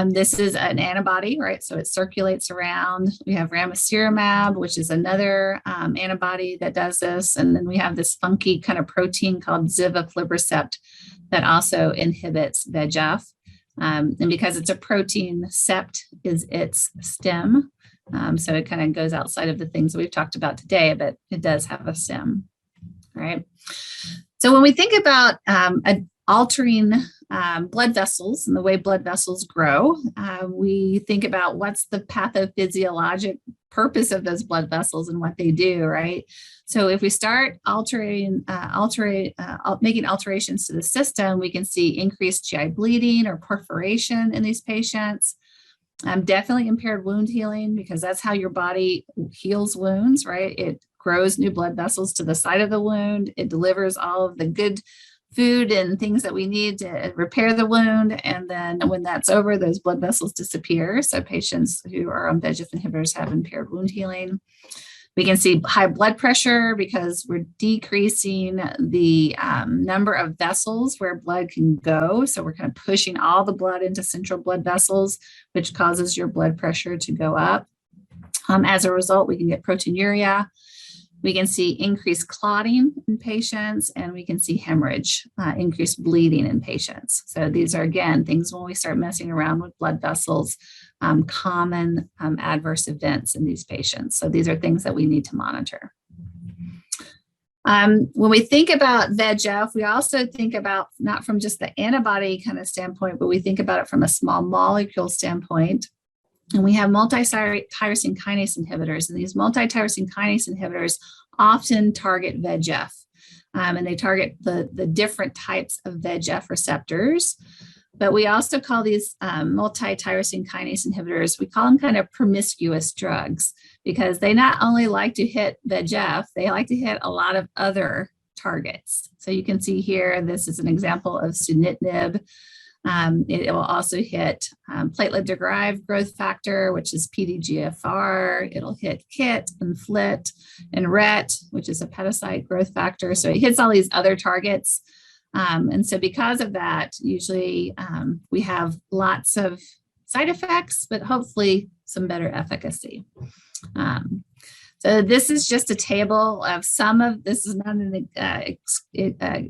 This is an antibody, right? So it circulates around. We have ramucirumab, which is another antibody that does this. And then we have this funky kind of protein called zivaflibercept that also inhibits VEGF. And because it's a protein, sept is its stem. So it kind of goes outside of the things that we've talked about today, but it does have a stem, right? So when we think about altering blood vessels and the way blood vessels grow, we think about what's the pathophysiologic purpose of those blood vessels and what they do, right? So if we start making alterations to the system, we can see increased GI bleeding or perforation in these patients. Definitely impaired wound healing, because that's how your body heals wounds, right? It grows new blood vessels to the site of the wound. It delivers all of the good food and things that we need to repair the wound. And then when that's over, those blood vessels disappear. So patients who are on VEGF inhibitors have impaired wound healing. We can see high blood pressure because we're decreasing the number of vessels where blood can go. So we're kind of pushing all the blood into central blood vessels, which causes your blood pressure to go up. As a result, we can get proteinuria. We can see increased clotting in patients, and we can see hemorrhage, increased bleeding in patients. So these are, again, things when we start messing around with blood vessels, common adverse events in these patients. So these are things that we need to monitor. When we think about VEGF, we also think about not from just the antibody kind of standpoint, but we think about it from a small molecule standpoint. And we have multi-tyrosine kinase inhibitors, and these multi-tyrosine kinase inhibitors often target VEGF, and they target the different types of VEGF receptors. But we also call these multi-tyrosine kinase inhibitors, we call them kind of promiscuous drugs, because they not only like to hit VEGF, they like to hit a lot of other targets. So you can see here, this is an example of sunitinib. It will also hit platelet-derived growth factor, which is PDGFR. It'll hit KIT and FLIT and RET, which is hepatocyte growth factor. So it hits all these other targets. And so because of that, usually we have lots of side effects, but hopefully some better efficacy. So this is just a table of some of, this is not an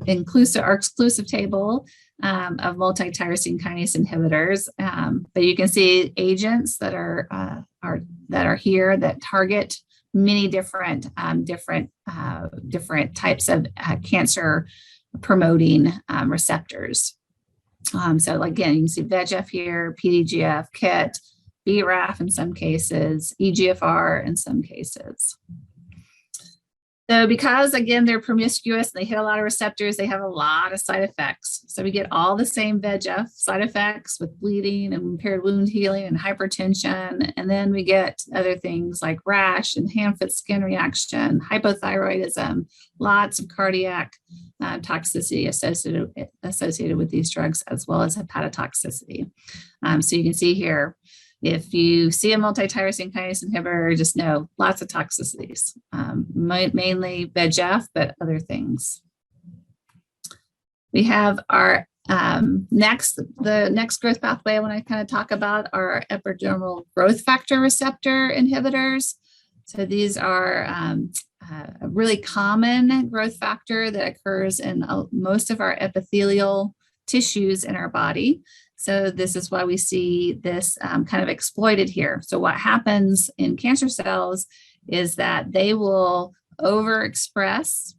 inclusive or exclusive table of multi-tyrosine kinase inhibitors, but you can see agents that are here that target many different types of cancer promoting receptors. So again, you can see VEGF here, PDGF, KIT, BRAF in some cases, EGFR in some cases. So because, again, they're promiscuous, they hit a lot of receptors, they have a lot of side effects. So we get all the same VEGF side effects with bleeding and impaired wound healing and hypertension. And then we get other things like rash and hand-foot skin reaction, hypothyroidism, lots of cardiac toxicity associated with these drugs, as well as hepatotoxicity. So you can see here, If you see a multi-tyrosine kinase inhibitor, just know lots of toxicities, mainly VEGF, but other things. We have our the next growth pathway I want to kind of talk about are epidermal growth factor receptor inhibitors. So these are a really common growth factor that occurs in most of our epithelial tissues in our body. So this is why we see this kind of exploited here. So what happens in cancer cells is that they will overexpress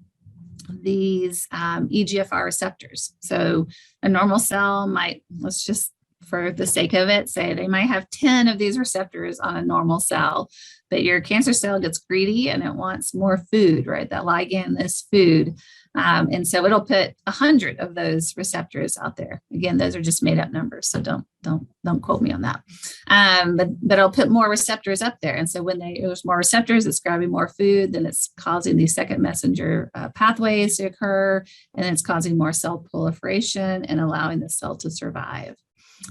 these EGFR receptors. So a normal cell might, let's just for the sake of it, say they might have 10 of these receptors on a normal cell, but your cancer cell gets greedy and it wants more food, right? That ligand is food. And so it'll put 100 of those receptors out there. Again, those are just made up numbers, so don't quote me on that. But it'll put more receptors up there. And so when there's more receptors, it's grabbing more food, then it's causing these second messenger pathways to occur, and it's causing more cell proliferation and allowing the cell to survive.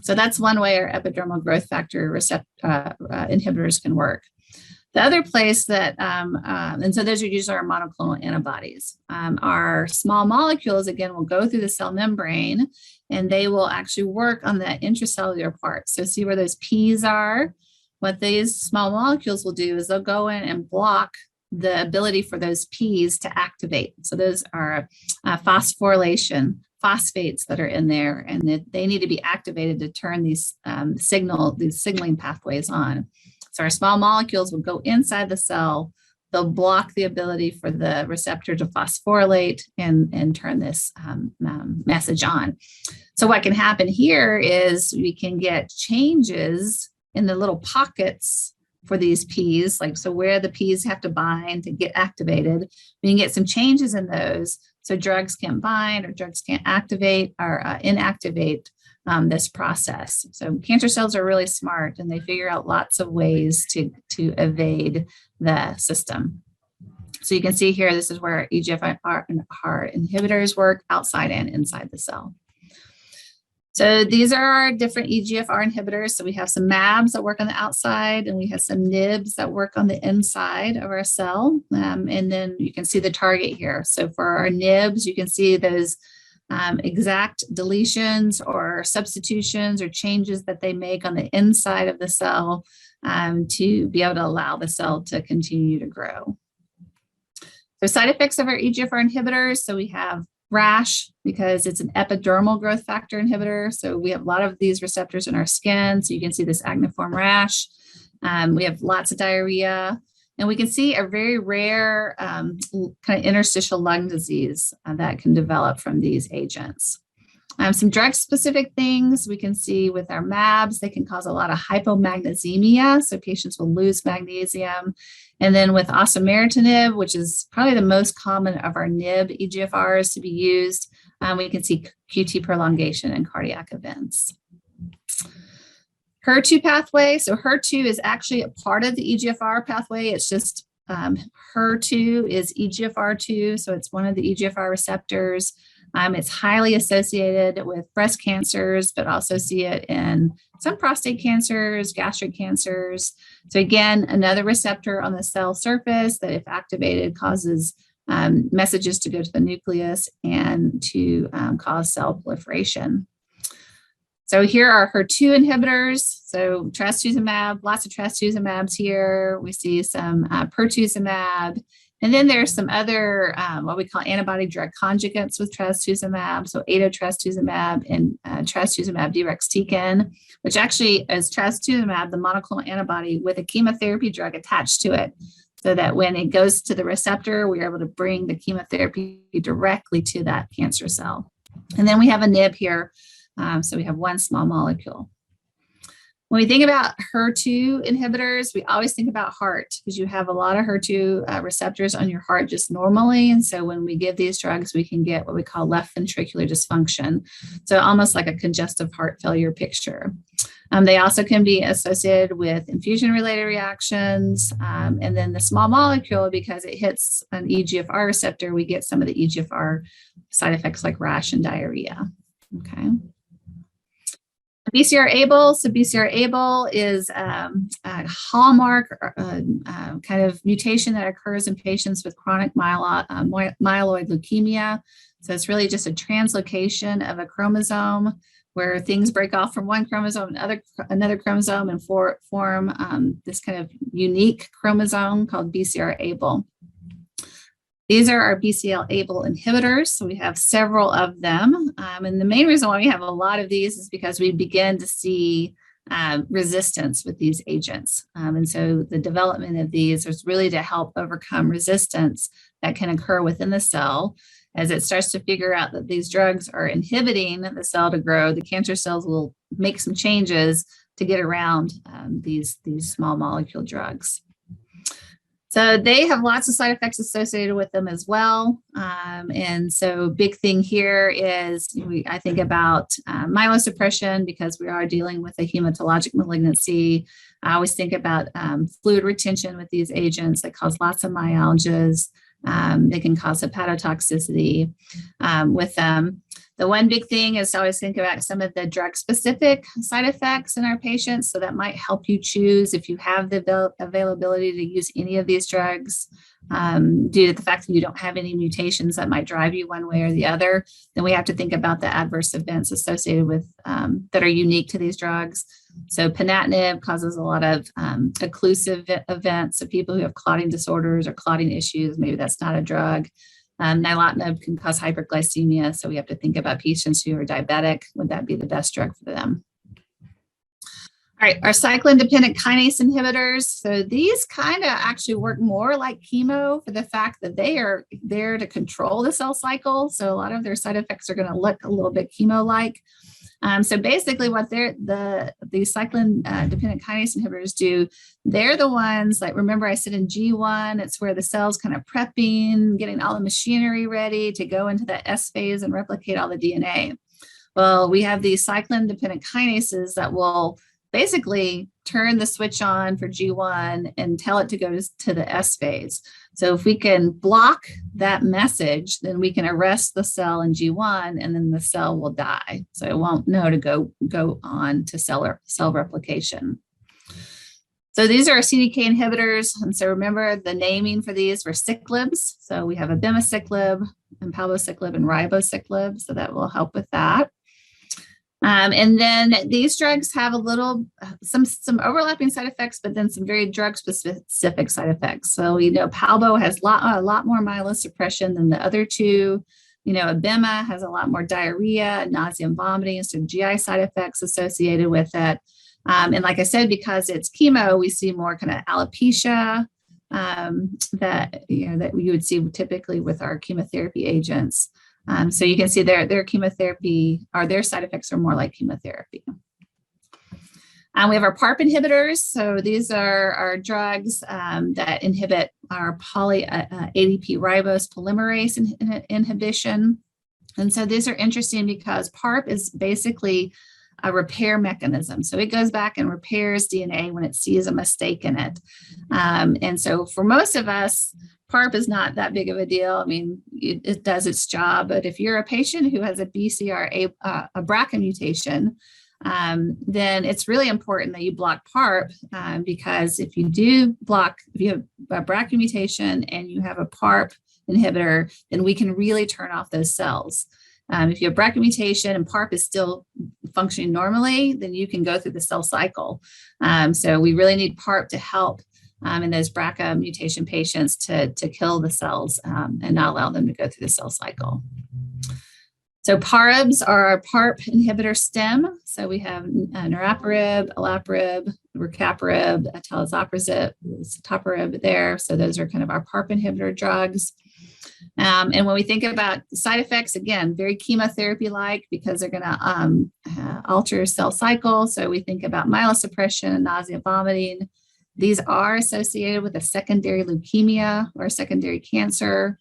So that's one way our epidermal growth factor inhibitors can work. The other place that, and so those are usually our monoclonal antibodies. Our small molecules, again, will go through the cell membrane and they will actually work on the intracellular part. So see where those P's are? What these small molecules will do is they'll go in and block the ability for those P's to activate. So those are phosphorylation, phosphates that are in there, and they need to be activated to turn these signaling pathways on. So our small molecules will go inside the cell, they'll block the ability for the receptor to phosphorylate and turn this message on. So what can happen here is we can get changes in the little pockets for these P's, like so where the P's have to bind to get activated, we can get some changes in those so drugs can't bind or drugs can't activate or inactivate this process. So cancer cells are really smart and they figure out lots of ways to evade the system. So you can see here, this is where EGFR inhibitors work outside and inside the cell. So these are our different EGFR inhibitors. So we have some mAbs that work on the outside and we have some NIBs that work on the inside of our cell. And then you can see the target here. So for our NIBs, you can see those exact deletions or substitutions or changes that they make on the inside of the cell to be able to allow the cell to continue to grow. So side effects of our EGFR inhibitors. So we have rash because it's an epidermal growth factor inhibitor. So we have a lot of these receptors in our skin. So you can see this acneiform rash. We have lots of diarrhea. And we can see a very rare kind of interstitial lung disease that can develop from these agents. Some drug-specific things we can see with our mAbs, they can cause a lot of hypomagnesemia, so patients will lose magnesium. And then with osimertinib, which is probably the most common of our NIB EGFRs to be used, we can see QT prolongation and cardiac events. HER2 pathway. So HER2 is actually a part of the EGFR pathway. It's just HER2 is EGFR2. So it's one of the EGFR receptors. It's highly associated with breast cancers, but also see it in some prostate cancers, gastric cancers. So again, another receptor on the cell surface that if activated causes messages to go to the nucleus and to cause cell proliferation. So here are HER2 inhibitors. So trastuzumab, lots of trastuzumabs here. We see some pertuzumab. And then there's some other, what we call antibody drug conjugates with trastuzumab. So atotrastuzumab and trastuzumab deruxtecan, which actually is trastuzumab, the monoclonal antibody with a chemotherapy drug attached to it. So that when it goes to the receptor, we're able to bring the chemotherapy directly to that cancer cell. And then we have a NIB here. So we have one small molecule. When we think about HER2 inhibitors, we always think about heart because you have a lot of HER2 receptors on your heart just normally. And so when we give these drugs, we can get what we call left ventricular dysfunction. So almost like a congestive heart failure picture. They also can be associated with infusion-related reactions. And then the small molecule, because it hits an EGFR receptor, we get some of the EGFR side effects like rash and diarrhea. Okay. BCR-ABL. So BCR-ABL is a hallmark kind of mutation that occurs in patients with chronic myeloid leukemia. So it's really just a translocation of a chromosome where things break off from one chromosome and another chromosome and form this kind of unique chromosome called BCR-ABL. These are our BCL-ABL inhibitors. So we have several of them. And the main reason why we have a lot of these is because we begin to see resistance with these agents. And so the development of these is really to help overcome resistance that can occur within the cell. As it starts to figure out that these drugs are inhibiting the cell to grow, the cancer cells will make some changes to get around these small molecule drugs. So they have lots of side effects associated with them as well. And so big thing here is I think about myelosuppression because we are dealing with a hematologic malignancy. I always think about fluid retention with these agents that cause lots of myalgias. They can cause hepatotoxicity with them. The one big thing is to always think about some of the drug-specific side effects in our patients. So that might help you choose if you have the availability to use any of these drugs. Due to the fact that you don't have any mutations that might drive you one way or the other, then we have to think about the adverse events associated with that are unique to these drugs. So ponatinib causes a lot of occlusive events. So people who have clotting disorders or clotting issues, maybe that's not a drug. Nilotinib can cause hyperglycemia. So we have to think about patients who are diabetic. Would that be the best drug for them? All right, our cyclin-dependent kinase inhibitors. So these kind of actually work more like chemo for the fact that they are there to control the cell cycle. So a lot of their side effects are going to look a little bit chemo-like. So basically what these cyclin-dependent kinase inhibitors do, they're the ones, like remember I said in G1, it's where the cell's kind of prepping, getting all the machinery ready to go into the S phase and replicate all the DNA. Well, we have these cyclin-dependent kinases that will basically turn the switch on for G1 and tell it to go to the S phase. So if we can block that message, then we can arrest the cell in G1 and then the cell will die. So it won't know to go on to cell replication. So these are our CDK inhibitors. And so remember the naming for these were ciclibs. So we have abemaciclib and palbociclib and ribociclib. So that will help with that. And then these drugs have some overlapping side effects, but then some very drug-specific side effects. So, palbo has a lot more myelosuppression than the other two. Abema has a lot more diarrhea, nausea, and vomiting, so GI side effects associated with it. And like I said, because it's chemo, we see more kind of alopecia that you would see typically with our chemotherapy agents. So you can see their chemotherapy or their side effects are more like chemotherapy. We have our PARP inhibitors. So these are our drugs that inhibit our poly-ADP ribose polymerase inhibition. And so these are interesting because PARP is basically a repair mechanism. So it goes back and repairs DNA when it sees a mistake in it. And so for most of us, PARP is not that big of a deal. I mean, it does its job, but if you're a patient who has a BRCA mutation, then it's really important that you block PARP because if you have a BRCA mutation and you have a PARP inhibitor, then we can really turn off those cells. If you have BRCA mutation and PARP is still functioning normally, then you can go through the cell cycle. So we really need PARP to help in those BRCA mutation patients to kill the cells and not allow them to go through the cell cycle. So PARBs are our PARP inhibitor stem. So we have niraparib, olaparib, rucaparib, talazoparib there. So those are kind of our PARP inhibitor drugs. And when we think about side effects, again, very chemotherapy-like because they're going to alter cell cycle. So we think about myelosuppression, nausea, vomiting. These are associated with a secondary leukemia or secondary cancer.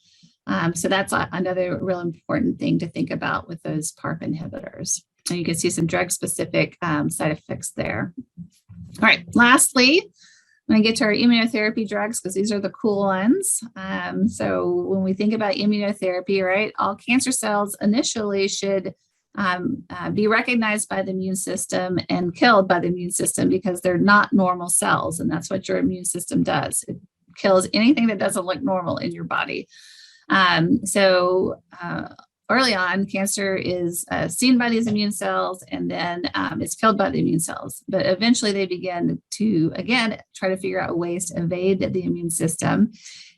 So that's another real important thing to think about with those PARP inhibitors. And you can see some drug-specific side effects there. All right, lastly, I'm going to get to our immunotherapy drugs because these are the cool ones. So when we think about immunotherapy, right, all cancer cells initially should be recognized by the immune system and killed by the immune system because they're not normal cells. And that's what your immune system does. It kills anything that doesn't look normal in your body. Early on, cancer is seen by these immune cells, and then it's killed by the immune cells. But eventually they begin to, again, try to figure out ways to evade the immune system.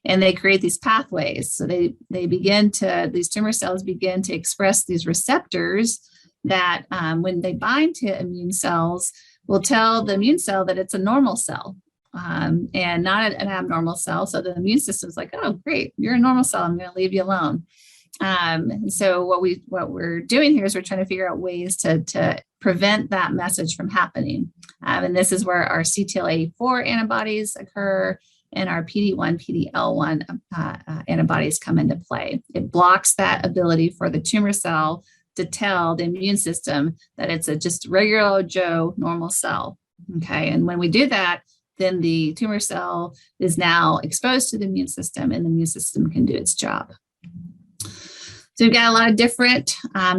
And they create these pathways. So these tumor cells begin to express these receptors that when they bind to immune cells, will tell the immune cell that it's a normal cell. And not an abnormal cell. So the immune system is like, oh, great, you're a normal cell. I'm going to leave you alone. So what we're doing here is we're trying to figure out ways to prevent that message from happening. And this is where our CTLA-4 antibodies occur and our PD-1, PD-L1 antibodies come into play. It blocks that ability for the tumor cell to tell the immune system that it's a just regular Joe normal cell. Okay, and when we do that, then the tumor cell is now exposed to the immune system and the immune system can do its job. So we've got a lot of different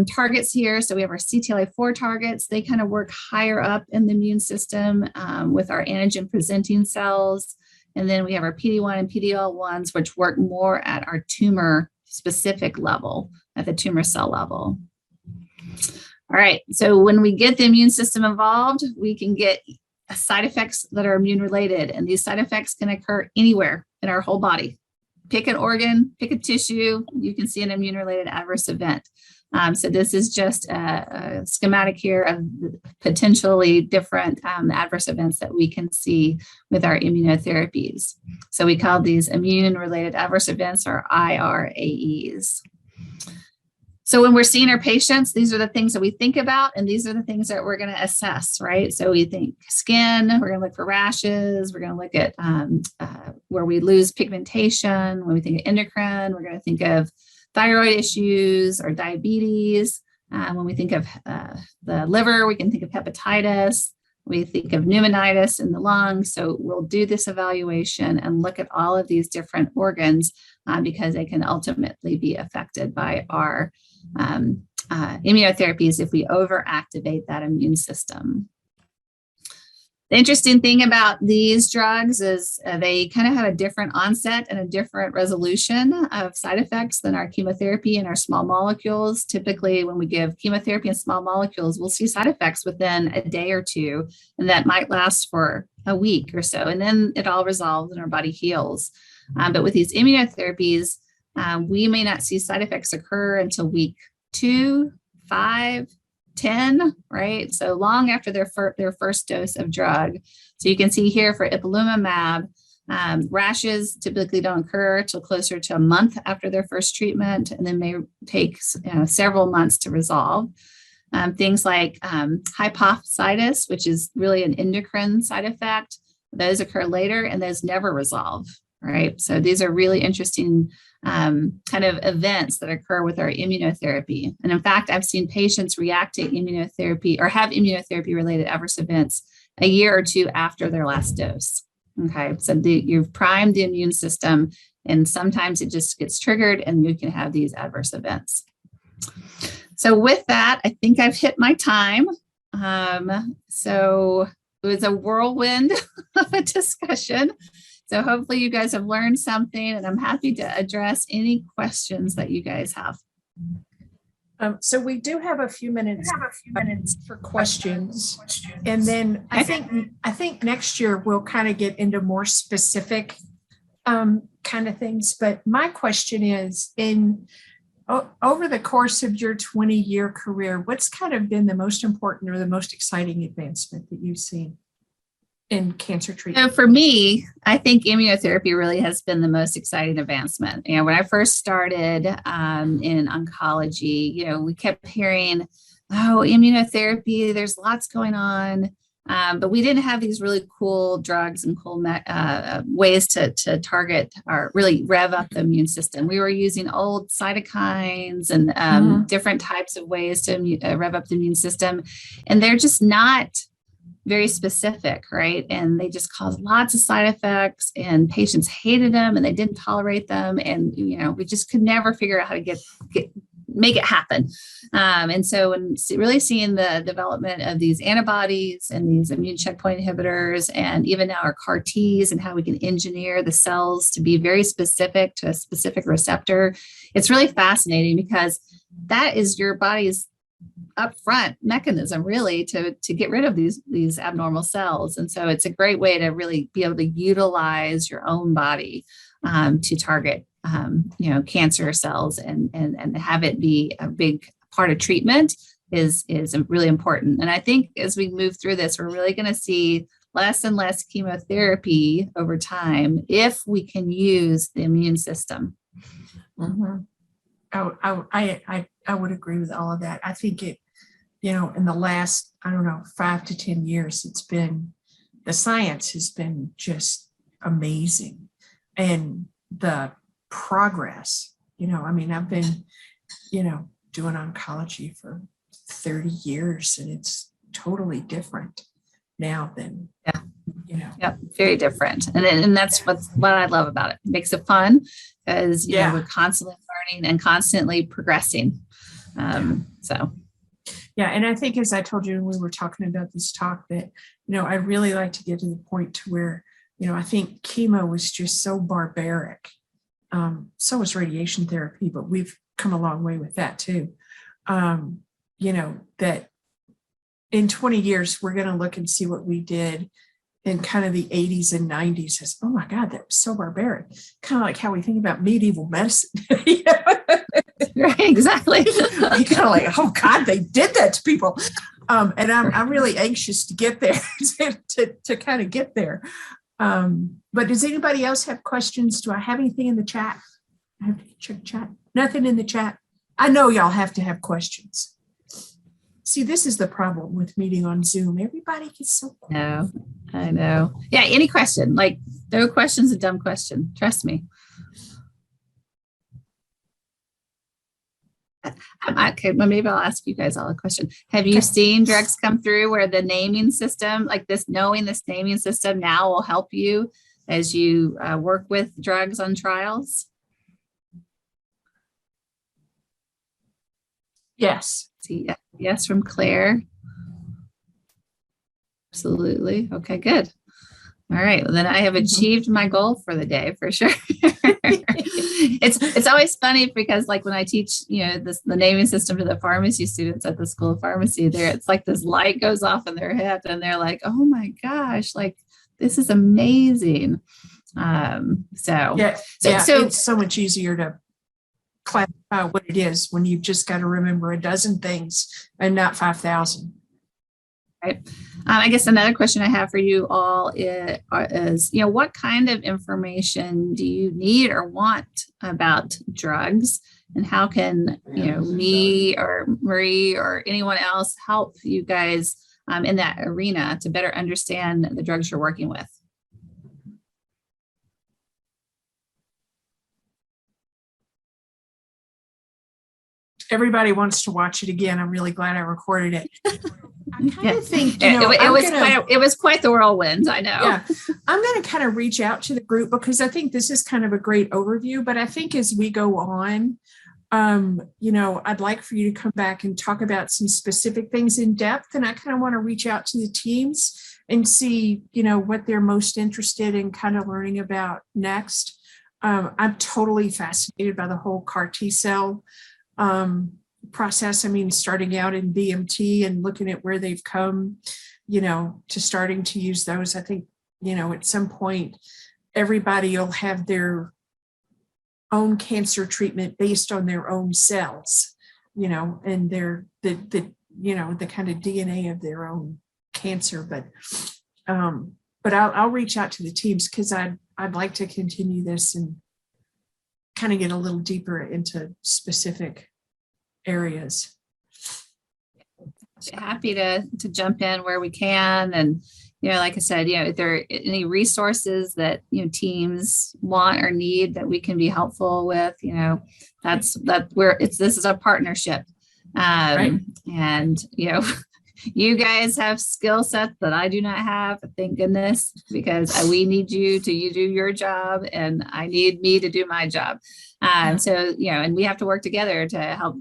targets here. So we have our CTLA-4 targets. They kind of work higher up in the immune system with our antigen presenting cells. And then we have our PD-1 and PD-L1s, which work more at our tumor specific level, at the tumor cell level. All right, so when we get the immune system involved, we can get side effects that are immune related. And these side effects can occur anywhere in our whole body. Pick an organ, pick a tissue, you can see an immune related adverse event. So this is just a schematic here of potentially different adverse events that we can see with our immunotherapies. So we call these immune related adverse events or IRAEs. So when we're seeing our patients, these are the things that we think about, and these are the things that we're going to assess, right? So we think skin, we're going to look for rashes, we're going to look at where we lose pigmentation. When we think of endocrine, we're going to think of thyroid issues or diabetes. When we think of the liver, we can think of hepatitis. We think of pneumonitis in the lungs. So we'll do this evaluation and look at all of these different organs because they can ultimately be affected by our immunotherapies if we overactivate that immune system. The interesting thing about these drugs is they kind of have a different onset and a different resolution of side effects than our chemotherapy and our small molecules. Typically, when we give chemotherapy and small molecules, we'll see side effects within a day or two, and that might last for a week or so, and then it all resolves and our body heals. But with these immunotherapies, we may not see side effects occur until week 2, 5, 10, right? So long after their first dose of drug. So you can see here for ipilimumab, rashes typically don't occur until closer to a month after their first treatment, and then may take several months to resolve. Things like hypophysitis, which is really an endocrine side effect, those occur later and those never resolve, right? So these are really interesting kind of events that occur with our immunotherapy. And in fact, I've seen patients react to immunotherapy or have immunotherapy related adverse events a year or two after their last dose. Okay, so you've primed the immune system and sometimes it just gets triggered and you can have these adverse events. So with that, I think I've hit my time. So it was a whirlwind of a discussion. So hopefully you guys have learned something, and I'm happy to address any questions that you guys have. So we do have a few minutes for questions, and then I think next year we'll kind of get into more specific kind of things. But my question is, over the course of your 20-year career, what's kind of been the most important or the most exciting advancement that you've seen in cancer treatment? So for me, I think immunotherapy really has been the most exciting advancement. And when I first started in oncology, we kept hearing, oh, immunotherapy, there's lots going on. But we didn't have these really cool drugs and cool ways to target or really rev up the immune system. We were using old cytokines and different types of ways to rev up the immune system. And they're just not very specific, right? And they just caused lots of side effects and patients hated them and they didn't tolerate them. And, we just could never figure out how to get make it happen. And so when really seeing the development of these antibodies and these immune checkpoint inhibitors, and even now our CAR Ts and how we can engineer the cells to be very specific to a specific receptor, it's really fascinating because that is your body's upfront mechanism really to get rid of these abnormal cells. And so it's a great way to really be able to utilize your own body to target cancer cells and have it be a big part of treatment is really important. And I think as we move through this, we're really going to see less and less chemotherapy over time if we can use the immune system. Mm-hmm. I would agree with all of that. I think it, in the last, 5 to 10 years, the science has been just amazing. And the progress, I've been, doing oncology for 30 years, and it's totally different now than, Yep, very different. And that's what I love about it. It makes it fun because, we're constantly learning and constantly progressing. So. Yeah. And I think, as I told you when we were talking about this talk, that, I really like to get to the point to where, I think chemo was just so barbaric. So was radiation therapy, but we've come a long way with that too. That in 20 years, we're going to look and see what we did in kind of the 80s and 90s as, oh my God, that was so barbaric. Kind of like how we think about medieval medicine. Right, exactly. You kind of like, oh God, they did that to people. And I'm really anxious to get there, to kind of get there. But does anybody else have questions? Do I have anything in the chat? I have to check chat. Nothing in the chat. I know y'all have to have questions. See, this is the problem with meeting on Zoom. Everybody gets so quiet. No, I know. Yeah, any question. Like, no question's a dumb question. Trust me. Okay, well, maybe I'll ask you guys all a question. Have you seen drugs come through where the naming system, like this, knowing this naming system now will help you as you work with drugs on trials? Yes. See, yes, from Claire. Absolutely. Okay, good. All right. Well, then I have achieved my goal for the day for sure. It's always funny because, like, when I teach, the naming system to the pharmacy students at the School of Pharmacy, it's like this light goes off in their head and they're like, oh my gosh, like this is amazing. So it's so much easier to classify what it is when you've just got to remember a dozen things and not 5,000. Right. I guess another question I have for you all is, what kind of information do you need or want about drugs, and how can, me or Marie or anyone else help you guys in that arena to better understand the drugs you're working with? Everybody wants to watch it again. I'm really glad I recorded it. I kind of think, it was quite the whirlwind. I know. Yeah, I'm going to kind of reach out to the group because I think this is kind of a great overview. But I think as we go on, I'd like for you to come back and talk about some specific things in depth. And I kind of want to reach out to the teams and see, what they're most interested in kind of learning about next. I'm totally fascinated by the whole CAR T cell process. Starting out in BMT and looking at where they've come, to starting to use those. I think, at some point, everybody will have their own cancer treatment based on their own cells, and their the kind of DNA of their own cancer. But I'll reach out to the teams because I'd like to continue this and kind of get a little deeper into specific areas. Happy to jump in where we can. And, like I said, if there are any resources that, teams want or need that we can be helpful with, this is a partnership. Right. And, You guys have skill sets that I do not have, thank goodness, because we need you to do your job and I need me to do my job. So, and we have to work together to help,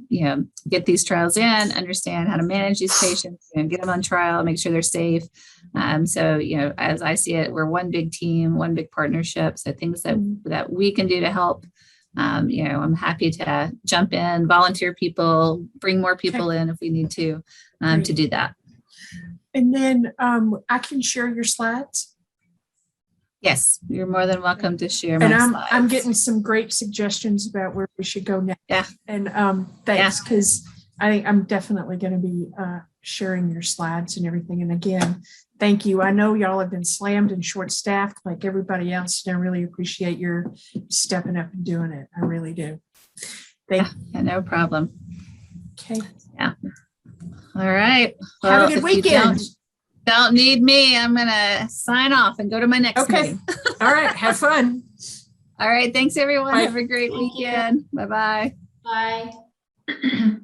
get these trials in, understand how to manage these patients and get them on trial, make sure they're safe. So, as I see it, we're one big team, one big partnership. So things that we can do to help. I'm happy to jump in, volunteer people, bring more people in if we need to do that. And then I can share your slides. Yes, you're more than welcome to share my slides. I'm getting some great suggestions about where we should go next. Yeah. And thanks, because I'm definitely going to be sharing your slides and everything. And again, thank you. I know y'all have been slammed and short-staffed like everybody else, and I really appreciate your stepping up and doing it. I really do. Yeah, no problem. Okay. Yeah. All right. Well, have a good weekend. Don't need me. I'm going to sign off and go to my next meeting. All right. Have fun. All right. Thanks, everyone. Bye. Have a great weekend. Bye-bye. Bye.